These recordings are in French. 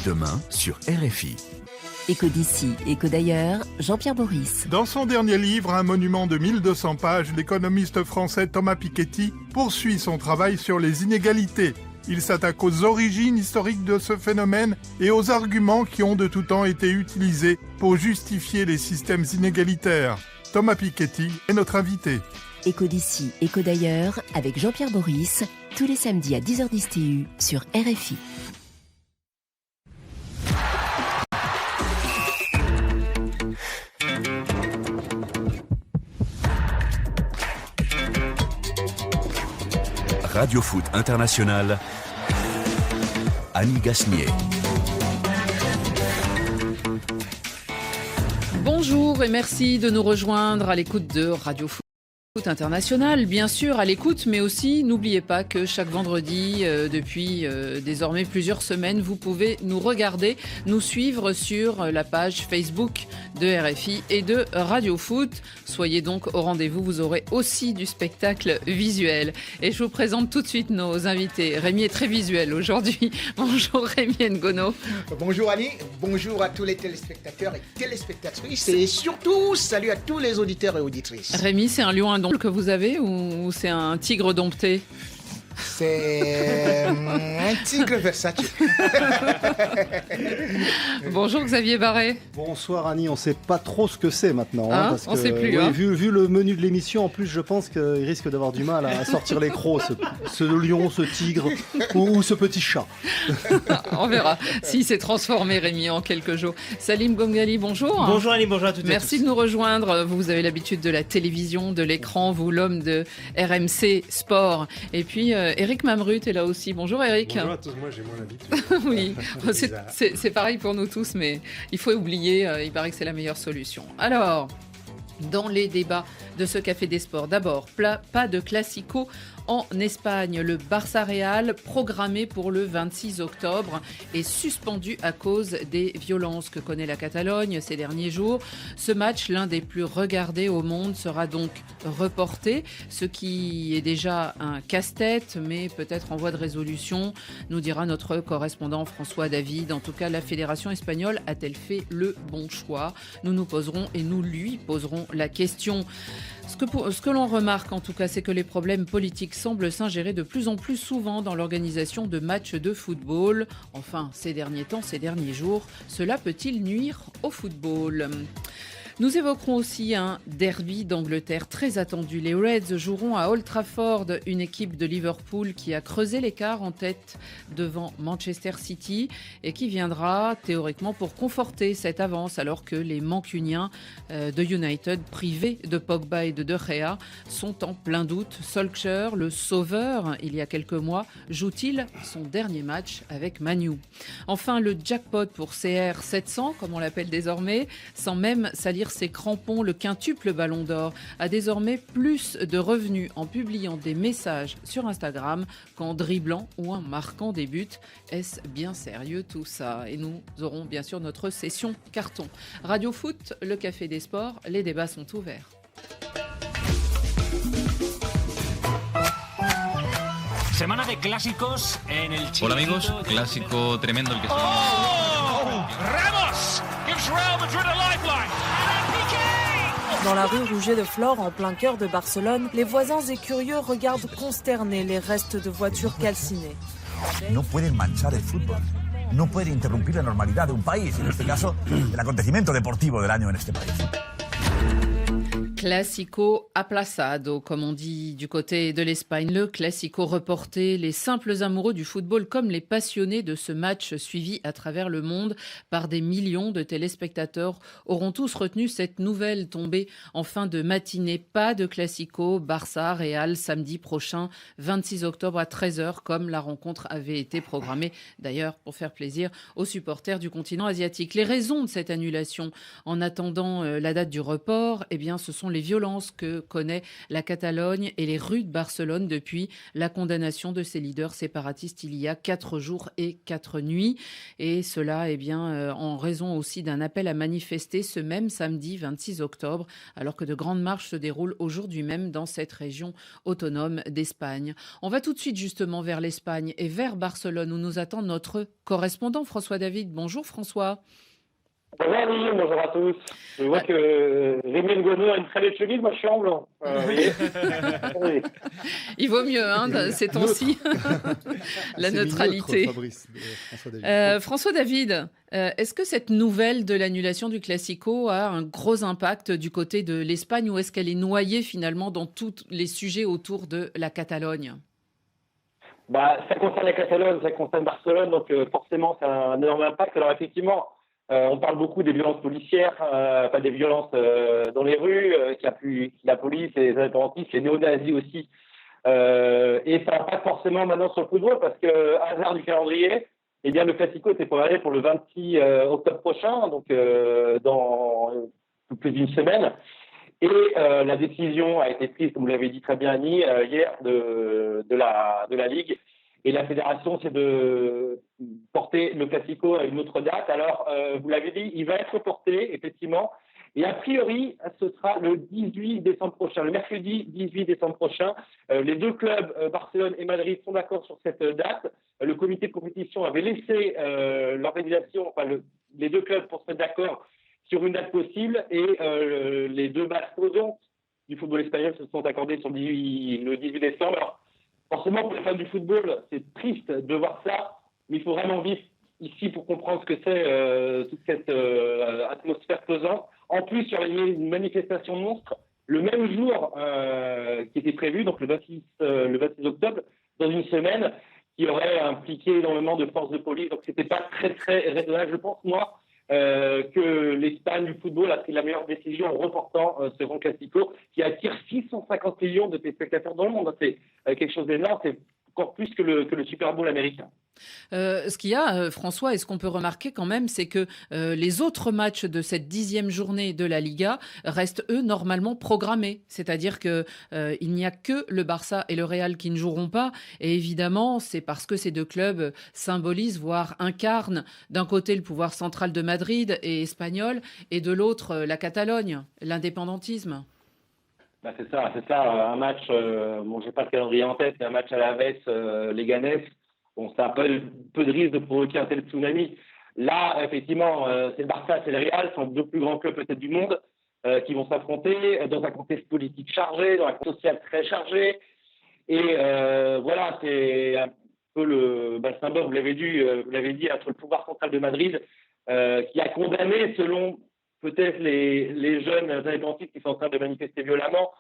Demain sur RFI. Écho d'ici, écho d'ailleurs, Jean-Pierre Boris. Dans son dernier livre, Un monument de 1200 pages, l'économiste français Thomas Piketty poursuit son travail sur les inégalités. Il s'attaque aux origines historiques de ce phénomène et aux arguments qui ont de tout temps été utilisés pour justifier les systèmes inégalitaires. Thomas Piketty est notre invité. Écho d'ici, écho d'ailleurs, avec Jean-Pierre Boris, tous les samedis à 10h10 TU sur RFI. Radio Foot International, Annie Gasnier. Bonjour et merci de nous rejoindre à l'écoute de Radio Foot International, bien sûr à l'écoute, mais aussi n'oubliez pas que chaque vendredi, depuis désormais plusieurs semaines, vous pouvez nous regarder, nous suivre sur la page Facebook de RFI et de Radio Foot. Soyez donc au rendez-vous, vous aurez aussi du spectacle visuel. Et je vous présente tout de suite nos invités. Rémi est très visuel aujourd'hui. Bonjour Rémi Ngono. Bonjour Annie, bonjour à tous les téléspectateurs et téléspectatrices et surtout salut à tous les auditeurs et auditrices. Rémi, c'est un lion indomptable que vous avez ou c'est un tigre dompté ? C'est un tigre Versace. Bonjour Xavier Barret. Bonsoir Annie, on ne sait pas trop ce que c'est maintenant. Parce on ne sait plus. Oui, vu le menu de l'émission, en plus je pense qu'il risque d'avoir du mal à sortir les crocs, ce lion, ce tigre ou ce petit chat. On verra s'il s'est transformé Rémi en quelques jours. Salim Gomgali, bonjour. Bonjour Annie, bonjour à toutes et à tous. Merci de nous rejoindre. Vous avez l'habitude de la télévision, de l'écran, vous l'homme de RMC Sport. Et puis Eric Mamrut est là aussi. Bonjour Eric. Bonjour à tous, moi j'ai moins l'habitude. Oui, c'est pareil pour nous tous, mais il faut oublier, il paraît que c'est la meilleure solution. Alors, dans les débats de ce Café des Sports, d'abord, pas de classico en Espagne. Le Barça Real, programmé pour le 26 octobre, est suspendu à cause des violences que connaît la Catalogne ces derniers jours. Ce match, l'un des plus regardés au monde, sera donc reporté, ce qui est déjà un casse-tête, mais peut-être en voie de résolution, nous dira notre correspondant François David. En tout cas, la fédération espagnole a-t-elle fait le bon choix ? Nous nous poserons et nous lui poserons la question. Ce que l'on remarque en tout cas, c'est que les problèmes politiques semblent s'ingérer de plus en plus souvent dans l'organisation de matchs de football. Enfin, ces derniers temps, ces derniers jours, cela peut-il nuire au football ? Nous évoquerons aussi un derby d'Angleterre très attendu. Les Reds joueront à Old Trafford, une équipe de Liverpool qui a creusé l'écart en tête devant Manchester City et qui viendra théoriquement pour conforter cette avance alors que les Mancuniens de United, privés de Pogba et de De Gea, sont en plein doute. Solskjaer, le sauveur, il y a quelques mois, joue-t-il son dernier match avec Man U ? Enfin, le jackpot pour CR700, comme on l'appelle désormais, sans même salir ses crampons, le quintuple Ballon d'Or a désormais plus de revenus en publiant des messages sur Instagram qu'en dribblant ou en marquant des buts. Est-ce bien sérieux tout ça ? Et nous aurons bien sûr notre session carton. Radio Foot, le Café des Sports, les débats sont ouverts. Semana de clásicos en el Chiringuito. Hola amigos, clásico tremendo el que se Ramos gives Real Madrid a lifeline. Dans la rue Rouget de Flore, en plein cœur de Barcelone, les voisins et curieux regardent consternés les restes de voitures calcinées. No pueden manchar el fútbol. No pueden interrumpir la normalidad de un país, en este caso, el acontecimiento deportivo del año en este país. Classico aplazado, comme on dit du côté de l'Espagne. Le classico reporté, les simples amoureux du football comme les passionnés de ce match suivi à travers le monde par des millions de téléspectateurs auront tous retenu cette nouvelle tombée en fin de matinée. Pas de classico, Barça, Real, samedi prochain, 26 octobre à 13h, comme la rencontre avait été programmée, d'ailleurs pour faire plaisir aux supporters du continent asiatique. Les raisons de cette annulation, en attendant la date du report, eh bien, ce sont sont les violences que connaît la Catalogne et les rues de Barcelone depuis la condamnation de ces leaders séparatistes il y a 4 jours et 4 nuits. Et cela, en raison aussi d'un appel à manifester ce même samedi 26 octobre, alors que de grandes marches se déroulent aujourd'hui même dans cette région autonome d'Espagne. On va tout de suite justement vers l'Espagne et vers Barcelone où nous attend notre correspondant François David. Bonjour François. Bonjour, bonjour à tous. Je vois que Rémi Ngono a une très belle chemise, moi je suis en blanc. Oui. Il vaut mieux, ces temps-ci, la neutralité. François David, est-ce que cette nouvelle de l'annulation du Classico a un gros impact du côté de l'Espagne ou est-ce qu'elle est noyée finalement dans tous les sujets autour de la Catalogne ? Ça concerne la Catalogne, ça concerne Barcelone, donc forcément ça a un énorme impact. Alors effectivement, on parle beaucoup des violences policières, des violences dans les rues, la police, les indépendantistes, les néo-nazis aussi. Et ça impacte forcément maintenant sur le football parce que, hasard du calendrier, le Classico était programmé pour le 26 octobre prochain, donc dans plus d'une semaine. Et la décision a été prise, comme vous l'avez dit très bien Annie, hier de la Ligue. Et la fédération, c'est de porter le Classico à une autre date. Alors, vous l'avez dit, il va être porté, effectivement. Et a priori, ce sera le 18 décembre prochain, le mercredi 18 décembre prochain. Les deux clubs, Barcelone et Madrid, sont d'accord sur cette date. Le comité de compétition avait laissé l'organisation, les deux clubs pour se mettre d'accord sur une date possible. Et les deux mastodontes du football espagnol se sont accordés sur le 18 décembre. Alors, forcément, pour les fans du football, c'est triste de voir ça, mais il faut vraiment vivre ici pour comprendre ce que c'est toute cette atmosphère pesante. En plus, il y aurait une manifestation monstre le même jour qui était prévu, donc le 26 octobre, dans une semaine, qui aurait impliqué énormément de forces de police. Donc, c'était pas très, très raisonnable. Je pense, moi, que l'Espagne du football a pris la meilleure décision en reportant ce Grand Classico qui attire 650 millions de téléspectateurs dans le monde. C'est quelque chose d'énorme, c'est encore plus que le Super Bowl américain. Ce qu'il y a, François, et ce qu'on peut remarquer quand même, c'est que les autres matchs de cette 10e journée de la Liga restent, eux, normalement programmés. C'est-à-dire qu'il n'y a que le Barça et le Real qui ne joueront pas. Et évidemment, c'est parce que ces deux clubs symbolisent, voire incarnent, d'un côté le pouvoir central de Madrid et espagnol, et de l'autre la Catalogne, l'indépendantisme. C'est ça. Un match, j'ai pas le calendrier en tête, mais un match à la Vesse, Leganés. Bon, c'est un peu de risque de provoquer un tel tsunami. Là, effectivement, c'est le Barça, c'est le Real, ce sont deux plus grands clubs peut-être du monde qui vont s'affronter dans un contexte politique chargé, dans un contexte social très chargé. Et c'est un peu le symbole, vous l'avez dit, entre le pouvoir central de Madrid qui a condamné, selon peut-être les jeunes indépendantistes qui sont en train de manifester violemment,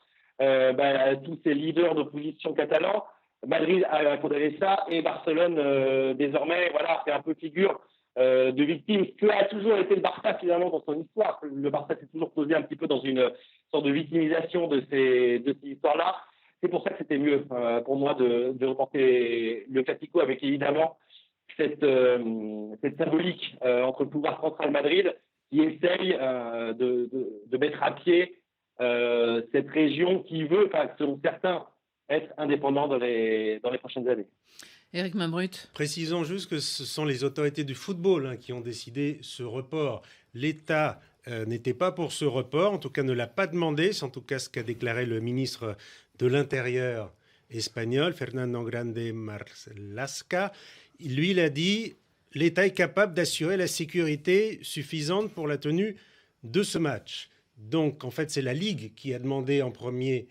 tous ces leaders d'opposition catalans. Madrid a condamné ça et Barcelone, désormais, fait un peu figure de victime. Ce que a toujours été le Barça, finalement, dans son histoire. Le Barça s'est toujours posé un petit peu dans une sorte de victimisation de ces histoires-là. C'est pour ça que c'était mieux, pour moi, de reporter le Classico avec, évidemment, cette symbolique entre le pouvoir central Madrid qui essaye de mettre à pied cette région qui veut, selon certains, être indépendant dans les prochaines années. Éric Mambrut. Précisons juste que ce sont les autorités du football qui ont décidé ce report. L'État n'était pas pour ce report, en tout cas ne l'a pas demandé, c'est en tout cas ce qu'a déclaré le ministre de l'Intérieur espagnol, Fernando Grande Marlaska. Lui, il a dit « L'État est capable d'assurer la sécurité suffisante pour la tenue de ce match ». Donc, en fait, c'est la Ligue qui a demandé en premier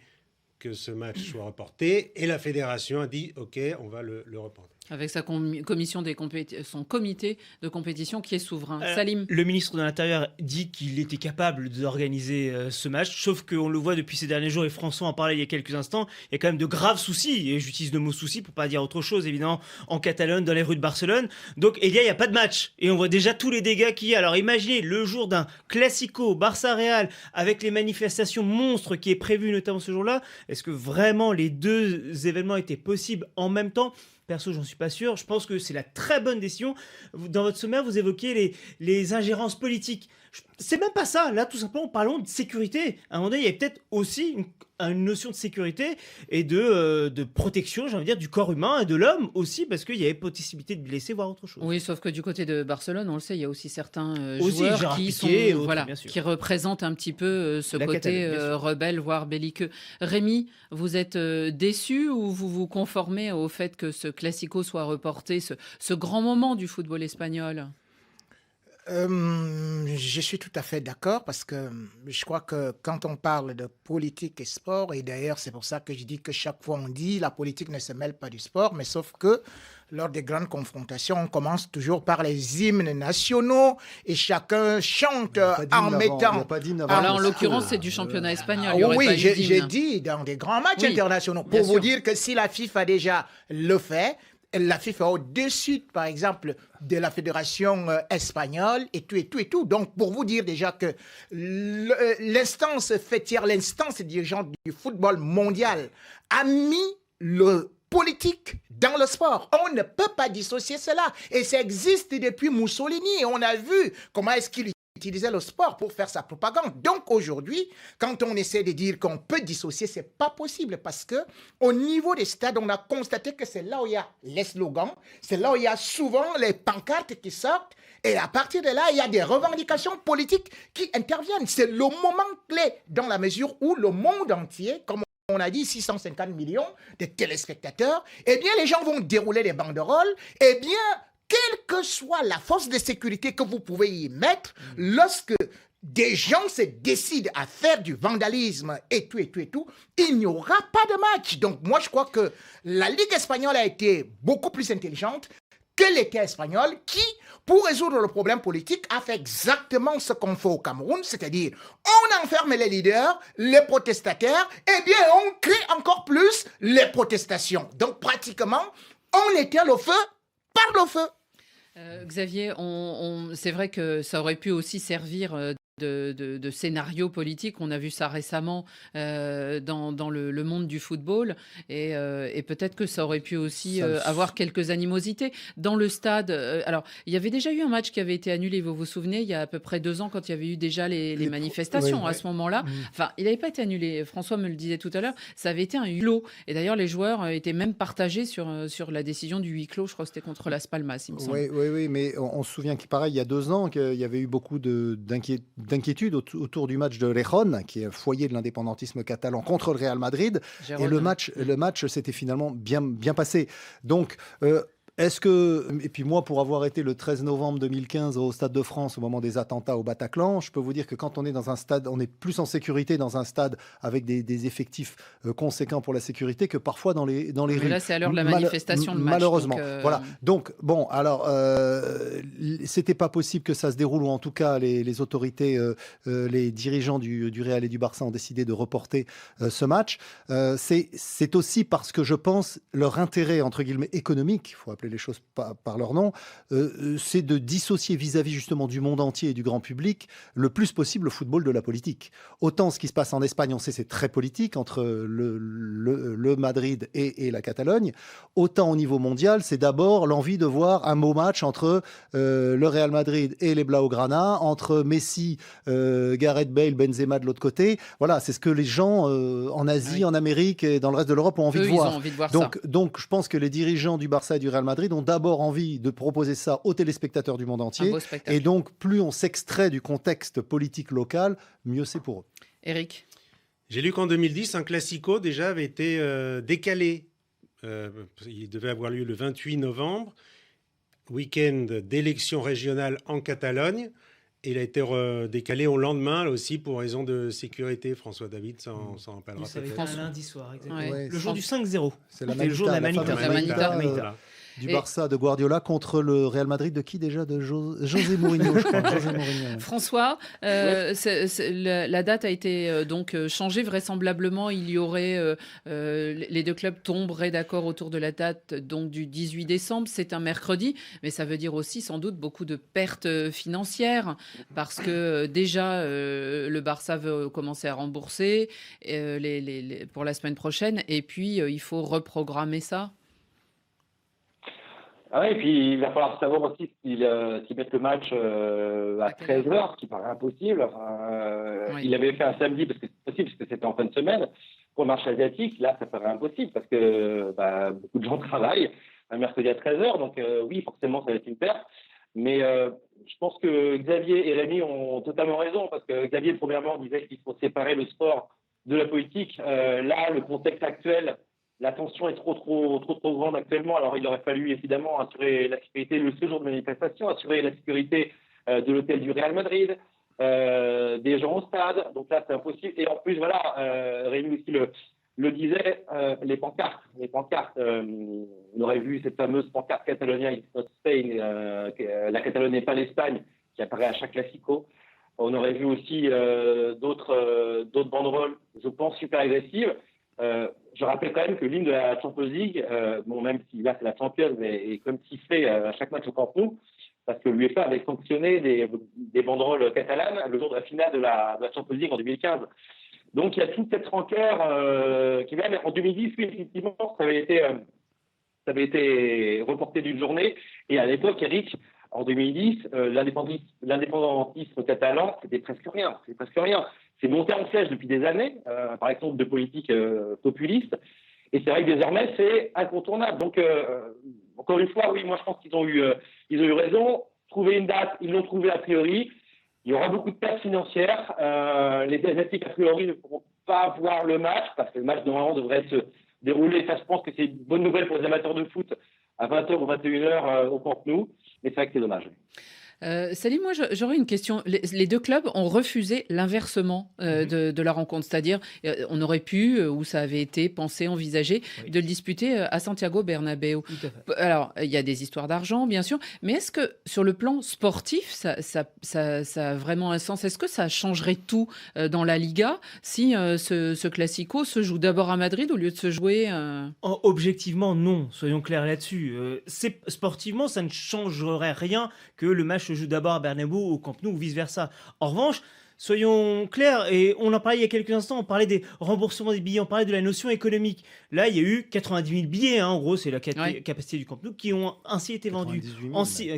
que ce match soit reporté et la fédération a dit OK, on va le reporter. Avec sa son comité de compétition qui est souverain. Salim. Le ministre de l'Intérieur dit qu'il était capable d'organiser ce match, sauf qu'on le voit depuis ces derniers jours, et François en parlait il y a quelques instants, il y a quand même de graves soucis, et j'utilise le mot soucis pour pas dire autre chose, évidemment, en Catalogne, dans les rues de Barcelone. Donc, il n'y a pas de match, et on voit déjà tous les dégâts qu'il y a. Alors imaginez, le jour d'un Classico, Barça-Real, avec les manifestations monstres qui est prévu notamment ce jour-là, est-ce que vraiment les deux événements étaient possibles en même temps ? Perso, j'en suis pas sûr. Je pense que c'est la très bonne décision. Dans votre sommaire, vous évoquiez les ingérences politiques. C'est même pas ça. Là, tout simplement, parlons de sécurité. À un moment donné, il y avait peut-être aussi une notion de sécurité et de protection, j'ai envie de dire, du corps humain et de l'homme aussi, parce qu'il y avait possibilité de blesser, voire autre chose. Oui, sauf que du côté de Barcelone, on le sait, il y a aussi certains Aussi, joueurs Gérard qui Piqué et autres, voilà, bien sûr. qui représentent un petit peu ce La côté Catalogne, bien sûr. rebelle, voire belliqueux. Rémi, vous êtes déçu ou vous vous conformez au fait que ce Classico soit reporté, ce grand moment du football espagnol? Je suis tout à fait d'accord parce que je crois que quand on parle de politique et sport, et d'ailleurs c'est pour ça que je dis que chaque fois on dit la politique ne se mêle pas du sport, mais sauf que lors des grandes confrontations, on commence toujours par les hymnes nationaux et chacun chante en mettant... Alors en l'occurrence, c'est du championnat espagnol. Il y aurait pas Oui, eu j'ai d'hymne. dit dans des grands matchs Oui, internationaux. bien Pour vous sûr. dire que si la FIFA déjà le fait, la FIFA est au-dessus, par exemple, de la fédération espagnole et tout, et tout, et tout. Donc, pour vous dire déjà que l'instance fêtière, l'instance dirigeante du football mondial a mis le politique dans le sport. On ne peut pas dissocier cela. Et ça existe depuis Mussolini. Et on a vu comment est-ce qu'il utilisait le sport pour faire sa propagande. Donc aujourd'hui, quand on essaie de dire qu'on peut dissocier, c'est pas possible parce que au niveau des stades, on a constaté que c'est là où il y a les slogans, c'est là où il y a souvent les pancartes qui sortent et à partir de là, il y a des revendications politiques qui interviennent. C'est le moment clé dans la mesure où le monde entier, comme on a dit 650 millions de téléspectateurs, eh bien les gens vont dérouler des banderoles, eh bien quelle que soit la force de sécurité que vous pouvez y mettre, lorsque des gens se décident à faire du vandalisme et tout, et tout, et tout, il n'y aura pas de match. Donc moi, je crois que la Ligue espagnole a été beaucoup plus intelligente que l'État espagnol qui, pour résoudre le problème politique, a fait exactement ce qu'on fait au Cameroun, c'est-à-dire on enferme les leaders, les protestataires, et bien on crée encore plus les protestations. Donc pratiquement, on éteint le feu par le feu. Xavier, c'est vrai que ça aurait pu aussi servir de scénario politique. On a vu ça récemment dans le monde du football et peut-être que ça aurait pu aussi avoir quelques animosités. Dans le stade, alors il y avait déjà eu un match qui avait été annulé, vous vous souvenez, il y a à peu près 2 ans quand il y avait eu déjà les manifestations à ce moment-là. Enfin, il n'avait pas été annulé, François me le disait tout à l'heure, ça avait été un huis clos. Et d'ailleurs, les joueurs étaient même partagés sur la décision du huis clos, je crois que c'était contre Las Palmas, il me semble. Oui, mais on se souvient qu'il pareil, il y a 2 ans, qu'il y avait eu beaucoup d'inquiétude autour du match de Rejón, qui est le foyer de l'indépendantisme catalan contre le Real Madrid. Gérone. Et le match s'était finalement bien passé. Donc, est-ce que, et puis moi, pour avoir été le 13 novembre 2015 au Stade de France au moment des attentats au Bataclan, je peux vous dire que quand on est dans un stade, on est plus en sécurité dans un stade avec des effectifs conséquents pour la sécurité que parfois dans les rues. Là, c'est à l'heure de la manifestation, le match. Malheureusement. Donc, Voilà. Donc, bon, alors, c'était pas possible que ça se déroule, ou en tout cas, les autorités, les dirigeants du Real et du Barça ont décidé de reporter ce match. C'est aussi parce que je pense leur intérêt, entre guillemets, économique, il faut appeler les choses par leur nom, c'est de dissocier vis-à-vis justement du monde entier et du grand public le plus possible le football de la politique. Autant ce qui se passe en Espagne, on sait, c'est très politique entre le Madrid et la Catalogne, autant au niveau mondial, c'est d'abord l'envie de voir un beau match entre le Real Madrid et les Blaugrana, entre Messi, Gareth Bale, Benzema de l'autre côté. Voilà, c'est ce que les gens en Asie, en Amérique et dans le reste de l'Europe ont envie de voir. Ils ont envie de voir Donc, je pense que les dirigeants du Barça et du Real Madrid ont d'abord envie de proposer ça aux téléspectateurs du monde entier. Et donc, plus on s'extrait du contexte politique local, mieux c'est pour eux. Éric ? J'ai lu qu'en 2010, un Classico déjà avait été décalé. Il devait avoir lieu le 28 novembre, week-end d'élections régionales en Catalogne. Et il a été décalé au lendemain, là aussi, pour raison de sécurité. François David s'en rappellera peut-être. Ça avait été un lundi soir, exactement. Ouais. Le jour du 5-0. C'est la le jour de la Manita. Du Barça de Guardiola contre le Real Madrid de qui déjà? De José Mourinho, je crois. José Mourinho. François, la date a été donc changée. Vraisemblablement, il y aurait les 2 clubs tomberaient d'accord autour de la date donc du 18 décembre. C'est un mercredi, mais ça veut dire aussi sans doute beaucoup de pertes financières parce que déjà le Barça veut commencer à rembourser pour la semaine prochaine et puis il faut reprogrammer ça. Ah ouais, et puis il va falloir savoir aussi s'ils mettent le match à 13h, ce qui paraît impossible. Oui. Il avait fait un samedi parce que c'est possible, parce que c'était en fin de semaine. Pour le marché asiatique, là, ça paraît impossible parce que beaucoup de gens travaillent un mercredi à 13h. Donc oui, forcément, ça va être une perte. Mais je pense que Xavier et Rémi ont totalement raison parce que Xavier, premièrement, disait qu'il faut séparer le sport de la politique. Là, le contexte actuel, la tension est trop grande actuellement. Alors, il aurait fallu évidemment assurer la sécurité le séjour de manifestation, assurer la sécurité de l'hôtel du Real Madrid, des gens au stade. Donc là, c'est impossible. Et en plus, voilà, Rémi aussi le disait, les pancartes. On aurait vu cette fameuse pancarte Catalonia is not Spain, la Catalogne n'est pas l'Espagne, qui apparaît à chaque Classico. On aurait vu aussi d'autres banderoles, je pense, super agressives. Je rappelle quand même que l'hymne de la Champions League, même si là c'est la Champions, mais est comme sifflé à chaque match au Camp Nou, parce que l'UEFA avait sanctionné des banderoles catalanes le jour de la finale de la Champions League en 2015. Donc il y a toute cette rancœur qui même en 2010, oui, effectivement, ça avait été reporté d'une journée. Et à l'époque, Eric, en 2010, l'indépendantisme catalan, c'était presque rien. C'est monté en flèche depuis des années, par exemple de politiques populistes. Et c'est vrai que désormais, c'est incontournable. Donc, encore une fois, oui, moi je pense qu'ils ont eu raison. Trouver une date, ils l'ont trouvé a priori. Il y aura beaucoup de pertes financières. Les Asiatiques, a priori, ne pourront pas voir le match, parce que le match, normalement, devrait se dérouler. Ça, je pense que c'est une bonne nouvelle pour les amateurs de foot à 20h ou 21h au Camp Nou. Mais c'est vrai que c'est dommage. Salim, moi j'aurais une question. Les deux clubs ont refusé l'inversement de la rencontre, c'est-à-dire on aurait pu, ou ça avait été pensé, envisagé, de le disputer à Santiago Bernabéu. Alors il y a des histoires d'argent bien sûr, mais est-ce que sur le plan sportif ça a vraiment un sens? Est-ce que ça changerait tout dans la Liga si ce Classico se joue d'abord à Madrid au lieu de se jouer Objectivement non, soyons clairs là-dessus. Sportivement ça ne changerait rien que le match se joue d'abord à Bernabéu au Camp Nou ou vice-versa. En revanche, soyons clairs, et on en parlait il y a quelques instants, on parlait des remboursements des billets, on parlait de la notion économique. Là, il y a eu 90 000 billets, en gros, c'est la capacité du Camp Nou, qui ont ainsi été vendus.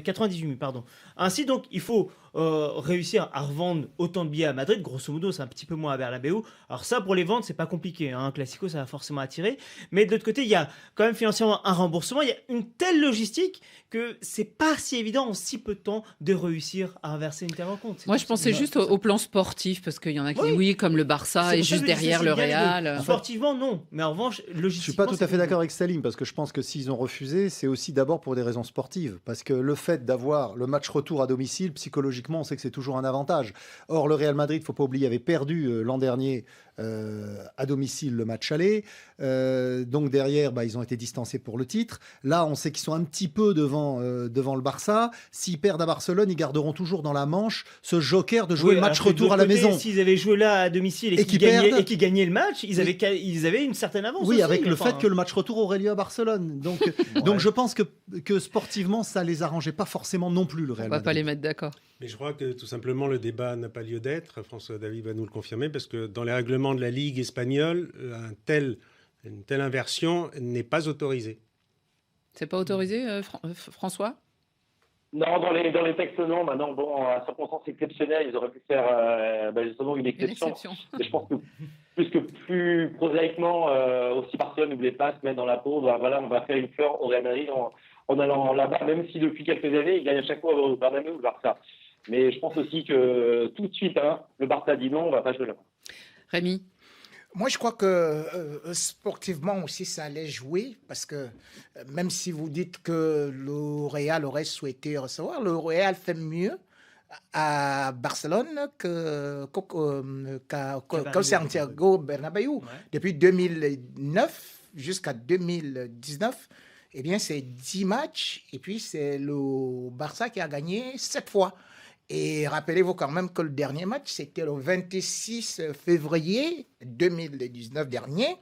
98 000, pardon. Ainsi, donc, il faut réussir à revendre autant de billets à Madrid, grosso modo, c'est un petit peu moins à Bernabéu. Alors ça, pour les ventes, c'est pas compliqué. Un Classico, ça va forcément attirer. Mais de l'autre côté, il y a quand même financièrement un remboursement. Il y a une telle logistique que c'est pas si évident en si peu de temps de réussir à inverser une telle rencontre. Moi, je pensais juste au plan sportif, parce qu'il y en a qui disent oui, comme le Barça est juste derrière le Real. Sportivement, non. Mais en revanche, logistiquement... Je suis pas tout à fait d'accord avec Salim, parce que je pense que s'ils ont refusé, c'est aussi d'abord pour des raisons sportives. Parce que le fait d'avoir le match retour à domicile, psychologiquement, on sait que c'est toujours un avantage. Or, le Real Madrid, il ne faut pas oublier, avait perdu l'an dernier à domicile le match aller. Donc derrière, ils ont été distancés pour le titre. Là, on sait qu'ils sont un petit peu devant le Barça. S'ils perdent à Barcelone, ils garderont toujours dans la manche ce joker de jouer le match retour à la maison. S'ils avaient joué là à domicile et qu'ils gagnaient le match, ils avaient une certaine avance. Oui, aussi, avec le fait que le match retour aurait lieu à Barcelone. Donc je pense que sportivement, ça les arrangeait pas forcément non plus, le Real Madrid. On va pas les mettre d'accord. Mais je crois que tout simplement le débat n'a pas lieu d'être. François David va nous le confirmer, parce que dans les règlements de la Ligue espagnole, une telle inversion n'est pas autorisée. C'est pas autorisé, François ? Non, dans les textes, non. Maintenant, à circonstances exceptionnelles, ils auraient pu faire justement une exception. Mais je pense que plus prosaïquement, aussi Barcelone ne voulait pas se mettre dans la peau. On va faire une fleur au Real Madrid en allant là-bas, même si depuis quelques années, ils gagnent à chaque fois au Bernabéu ou le Barça. Mais je pense aussi que tout de suite, le Barça dit non, on ne va pas jouer là-bas. Rémi ? Moi, je crois que sportivement aussi, ça allait jouer, parce que même si vous dites que le Real aurait souhaité recevoir, le Real fait mieux à Barcelone qu'au Santiago Bernabéu. Ouais. Depuis 2009 jusqu'à 2019, eh bien, c'est 10 matchs, et puis c'est le Barça qui a gagné 7 fois. Et rappelez-vous quand même que le dernier match, c'était le 26 février 2019 dernier,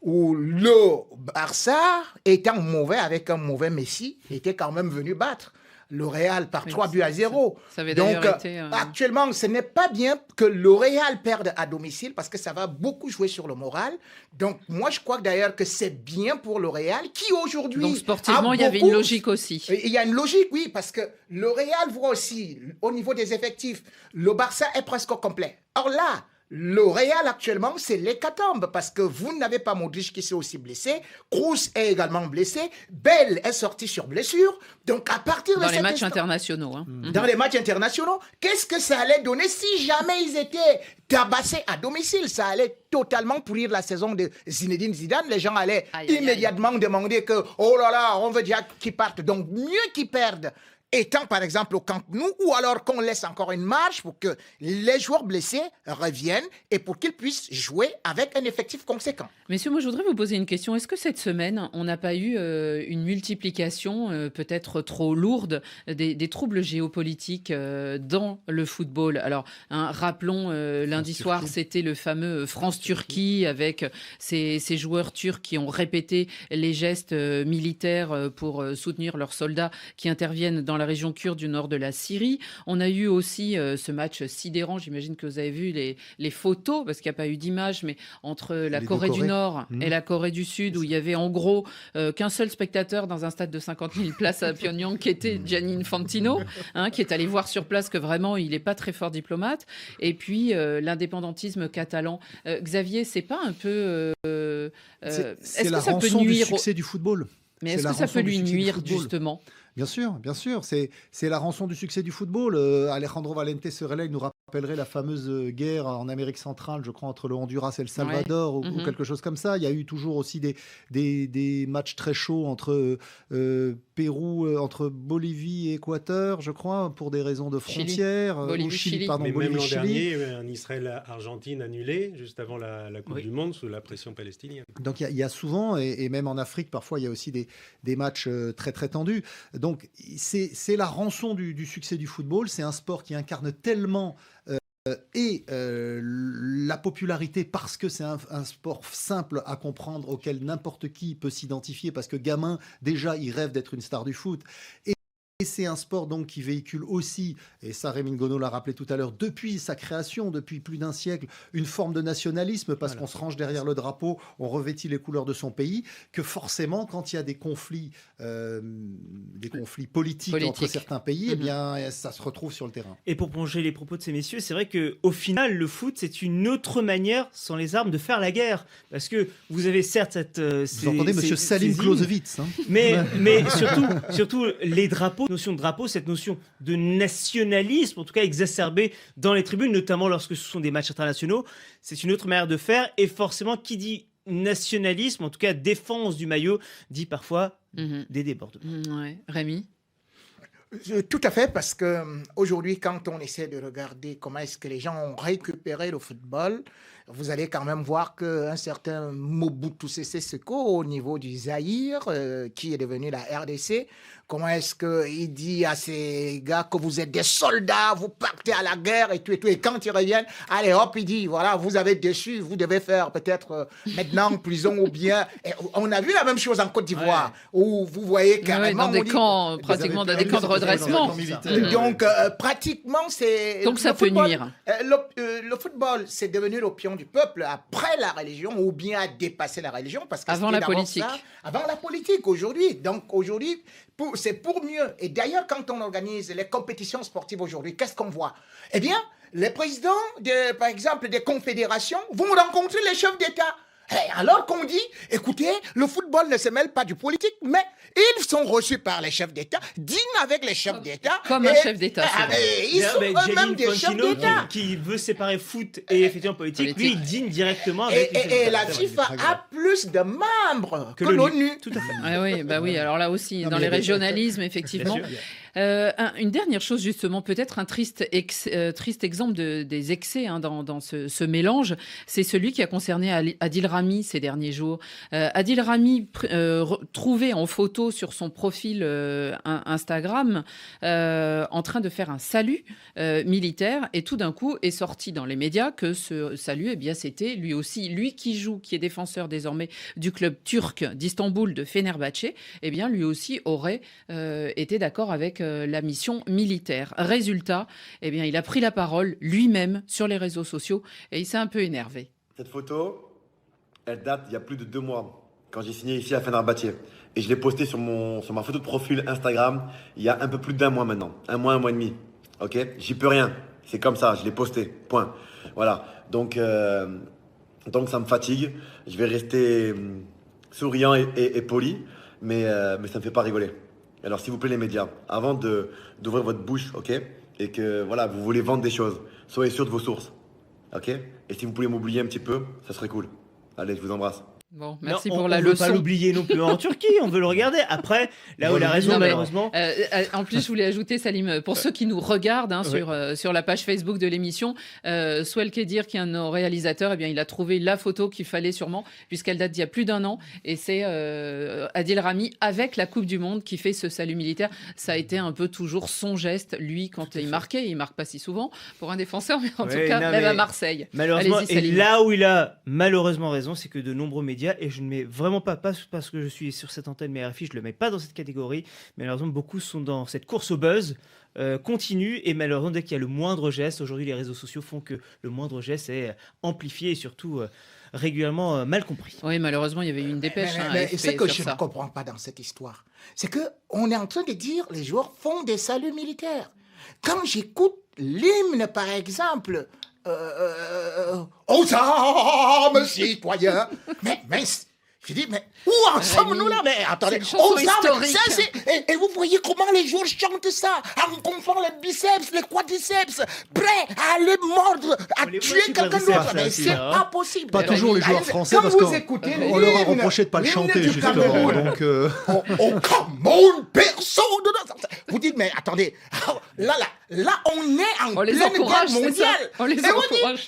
où le Barça, étant mauvais avec un mauvais Messi, était quand même venu battre le Real par Oui, 3-0. Ça avait Donc, d'ailleurs été... actuellement, ce n'est pas bien que le Real perde à domicile parce que ça va beaucoup jouer sur le moral. Donc, moi, je crois d'ailleurs que c'est bien pour le Real qui aujourd'hui... Donc, sportivement, il y avait une logique aussi. Il y a une logique, oui, parce que le Real voit aussi, au niveau des effectifs, le Barça est presque au complet. Or là, le Real actuellement, c'est l'hécatombe parce que vous n'avez pas Modric qui s'est aussi blessé, Kroos est également blessé, Bale est sorti sur blessure. Donc à partir de dans les matchs internationaux. Hein. Dans les matchs internationaux, qu'est-ce que ça allait donner si jamais ils étaient tabassés à domicile? Ça allait totalement pourrir la saison de Zinedine Zidane. Les gens allaient immédiatement demander que, oh là là, on veut déjà qu'ils partent. Donc mieux qu'ils perdent étant par exemple au Camp Nou, ou alors qu'on laisse encore une marge pour que les joueurs blessés reviennent et pour qu'ils puissent jouer avec un effectif conséquent. Messieurs, moi je voudrais vous poser une question. Est-ce que cette semaine, on n'a pas eu une multiplication peut-être trop lourde des troubles géopolitiques dans le football? Alors, rappelons, lundi soir, c'était le fameux France-Turquie avec ces joueurs turcs qui ont répété les gestes militaires pour soutenir leurs soldats qui interviennent dans la région kurde du nord de la Syrie. On a eu aussi ce match sidérant, j'imagine que vous avez vu les photos, parce qu'il n'y a pas eu d'image, mais entre la Corée du Nord et la Corée du Sud, où il y avait en gros qu'un seul spectateur dans un stade de 50 000 places à Pyongyang, qui était Gianni Infantino, qui est allé voir sur place que vraiment, il n'est pas très fort diplomate. Et puis, l'indépendantisme catalan. Xavier, c'est pas un peu... c'est la rançon du succès du football. Mais est-ce que ça peut lui nuire, justement ? Bien sûr. C'est la rançon du succès du football. Alejandro Valente Serreley nous rappellerait la fameuse guerre en Amérique centrale, je crois, entre le Honduras et le Salvador, ou quelque chose comme ça. Il y a eu toujours aussi des matchs très chauds entre Pérou, entre Bolivie et Équateur, je crois, pour des raisons de frontières. Chili. Mais même l'an dernier, il y avait un Israël-Argentine annulé, juste avant la Coupe du Monde, sous la pression palestinienne. Donc il y a souvent, et même en Afrique, parfois, il y a aussi des matchs très très tendus. Donc, c'est la rançon du succès du football. C'est un sport qui incarne tellement la popularité parce que c'est un sport simple à comprendre auquel n'importe qui peut s'identifier parce que gamin, déjà, il rêve d'être une star du foot. Et c'est un sport donc qui véhicule aussi, et ça Rémi Ngono l'a rappelé tout à l'heure, depuis sa création, depuis plus d'un siècle, une forme de nationalisme parce qu'on se range derrière le drapeau, on revêtit les couleurs de son pays, que forcément quand il y a des conflits politiques entre certains pays, eh bien ça se retrouve sur le terrain. Et pour plonger les propos de ces messieurs, c'est vrai qu'au final, le foot, c'est une autre manière, sans les armes, de faire la guerre. Parce que vous avez certes cette... vous entendez monsieur Salim Clausewitz. Mais surtout, les drapeaux, notion de drapeau, cette notion de nationalisme, en tout cas exacerbée dans les tribunes, notamment lorsque ce sont des matchs internationaux, c'est une autre manière de faire. Et forcément, qui dit nationalisme, en tout cas défense du maillot, dit parfois des débordements. Rémi ? Tout à fait, parce que aujourd'hui, quand on essaie de regarder comment est-ce que les gens ont récupéré le football, vous allez quand même voir qu'un certain Mobutu Sese Seko, au niveau du Zaïre, qui est devenu la RDC, comment est-ce qu'il dit à ces gars que vous êtes des soldats, vous partez à la guerre et tout, et quand ils reviennent, allez hop, il dit, voilà, vous avez déçu, vous devez faire peut-être maintenant prison ou bien... Et on a vu la même chose en Côte d'Ivoire, où vous voyez carrément... dans des camps, pratiquement dans des camps de redressement. Donc, pratiquement, c'est... Donc ça peut nuire. Le football, c'est devenu l'opium du peuple après la religion, ou bien a dépassé la religion, parce que avant la politique. Avant la politique, aujourd'hui. Donc, aujourd'hui, c'est pour mieux. Et d'ailleurs, quand on organise les compétitions sportives aujourd'hui, qu'est-ce qu'on voit? Eh bien, les présidents, par exemple, des confédérations vont rencontrer les chefs d'État. Alors qu'on dit, écoutez, le football ne se mêle pas du politique, mais ils sont reçus par les chefs d'État, dînent avec les chefs d'État. Comme un chef d'État. Ils sont eux-mêmes des chefs d'État. Qui veut séparer foot et effectivement politique, lui, il dîne directement avec les chefs d'État. Et la FIFA a plus de membres que l'ONU. Tout à fait. Oui, alors là aussi, dans les régionalismes, effectivement. Une dernière chose, justement, peut-être un triste exemple des excès dans ce mélange, c'est celui qui a concerné Adil Rami ces derniers jours. Adil Rami, trouvé en photo sur son profil Instagram, en train de faire un salut militaire, et tout d'un coup est sorti dans les médias que ce salut, eh bien, c'était lui aussi, lui qui est défenseur désormais du club turc d'Istanbul de Fenerbahçe, eh bien, lui aussi aurait été d'accord avec la mission militaire. Résultat, eh bien, il a pris la parole lui-même sur les réseaux sociaux et il s'est un peu énervé. Cette photo, elle date d'il y a plus de 2 mois, quand j'ai signé ici à Fenerbahçe. Et je l'ai postée sur ma photo de profil Instagram il y a un peu plus d'1 mois maintenant. 1 mois, 1 mois et demi. Ok ? J'y peux rien. C'est comme ça, je l'ai posté. Point. Voilà. Donc ça me fatigue. Je vais rester souriant et poli, mais ça ne me fait pas rigoler. Alors s'il vous plaît les médias, avant d'ouvrir votre bouche, ok ? Et que voilà, vous voulez vendre des choses, soyez sûr de vos sources. Ok ? Et si vous pouvez m'oublier un petit peu, ça serait cool. Allez, je vous embrasse. Bon, merci non, pour la on leçon. On ne veut pas l'oublier non plus en Turquie, on veut le regarder. Après, là où il a raison, malheureusement. En plus, je voulais ajouter, Salim, pour ceux qui nous regardent sur la page Facebook de l'émission, Souel Kedir, qui est un de nos réalisateurs, eh bien, il a trouvé la photo qu'il fallait sûrement, puisqu'elle date d'il y a plus d'1 an. Et c'est Adil Rami, avec la Coupe du Monde, qui fait ce salut militaire. Ça a été un peu toujours son geste, lui, quand il marquait. Il ne marque pas si souvent pour un défenseur, mais en tout cas, même à Marseille. Malheureusement, et là où il a malheureusement raison, c'est que de nombreux médias, et je ne mets vraiment pas parce que je suis sur cette antenne, mais RFI, je ne le mets pas dans cette catégorie, mais malheureusement, beaucoup sont dans cette course au buzz continue, et malheureusement, dès qu'il y a le moindre geste, aujourd'hui, les réseaux sociaux font que le moindre geste est amplifié et surtout régulièrement mal compris. Oui, malheureusement, il y avait eu une dépêche. Mais ce que je ne comprends pas dans cette histoire, c'est qu'on est en train de dire les joueurs font des saluts militaires. Quand j'écoute l'hymne, par exemple, aux armes, citoyens. Mais, je dis, mais où en sommes-nous là? Mais attendez, aux armes, ça c'est... Et vous voyez comment les joueurs chantent ça, en gonflant les biceps, les quadriceps, prêts à aller mordre, à tuer quelqu'un d'autre. Mais c'est pas possible. Pas toujours les joueurs français, parce qu'on leur a reproché de ne pas le chanter, justement. Donc, au Cameroun, personne dedans. Vous dites, mais attendez, là, on est en pleine guerre mondiale. On les encourage.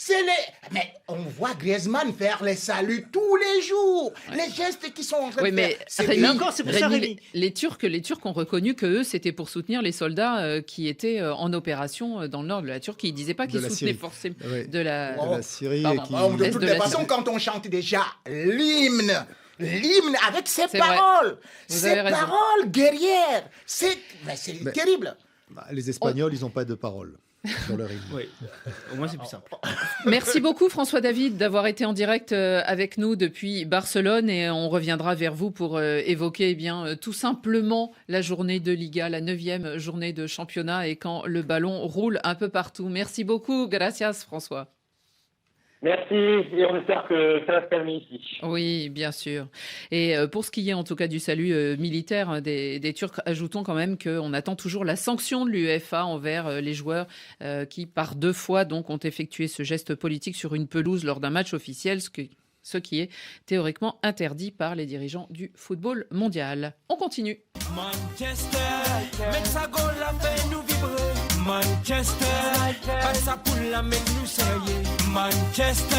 Mais on voit Griezmann faire les saluts tous les jours. Les gestes qui sont en train de faire. Rémi, les Turcs ont reconnu que eux, c'était pour soutenir les soldats qui étaient en opération dans le nord de la Turquie. Ils ne disaient pas qu'ils soutenaient forcément de la Syrie. De toutes les façons, quand on chante déjà l'hymne avec ses paroles, guerrières, c'est terrible. Les Espagnols, ils n'ont pas de paroles sur leur hymne. Oui, au moins c'est plus simple. Merci beaucoup François David d'avoir été en direct avec nous depuis Barcelone, et on reviendra vers vous pour évoquer tout simplement la journée de Liga, la 9e journée de championnat, et quand le ballon roule un peu partout. Merci beaucoup, gracias François. Merci, et on espère que ça va se calmer ici. Oui, bien sûr. Et pour ce qui est en tout cas du salut militaire des Turcs, ajoutons quand même qu'on attend toujours la sanction de l'UEFA envers les joueurs qui, par 2 fois, donc, ont effectué ce geste politique sur une pelouse lors d'un match officiel, ce qui est théoriquement interdit par les dirigeants du football mondial. On continue. Manchester, Manchester, passa pour la mettre nous sérieux. Manchester,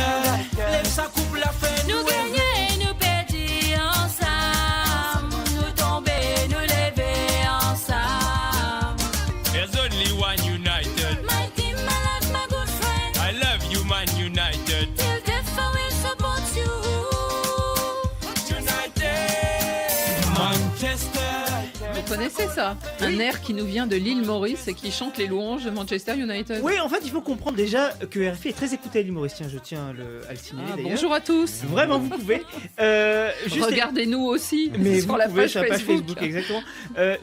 lève sa coupe la fait nous gagner, nous perdre ensemble, nous tomber, nous lever ensemble. There's only one United. My team, my life, my good friend. I love you, Man United. Till death I will support you. United, Manchester. Vous connaissez ça? Un air qui nous vient de l'île Maurice et qui chante les louanges de Manchester United. Oui, en fait, il faut comprendre déjà que RFI est très écouté à l'île Maurice. Tiens, je tiens à le signaler. Bonjour à tous. Vraiment, vous pouvez. Regardez-nous aussi sur la page Facebook. Exactement.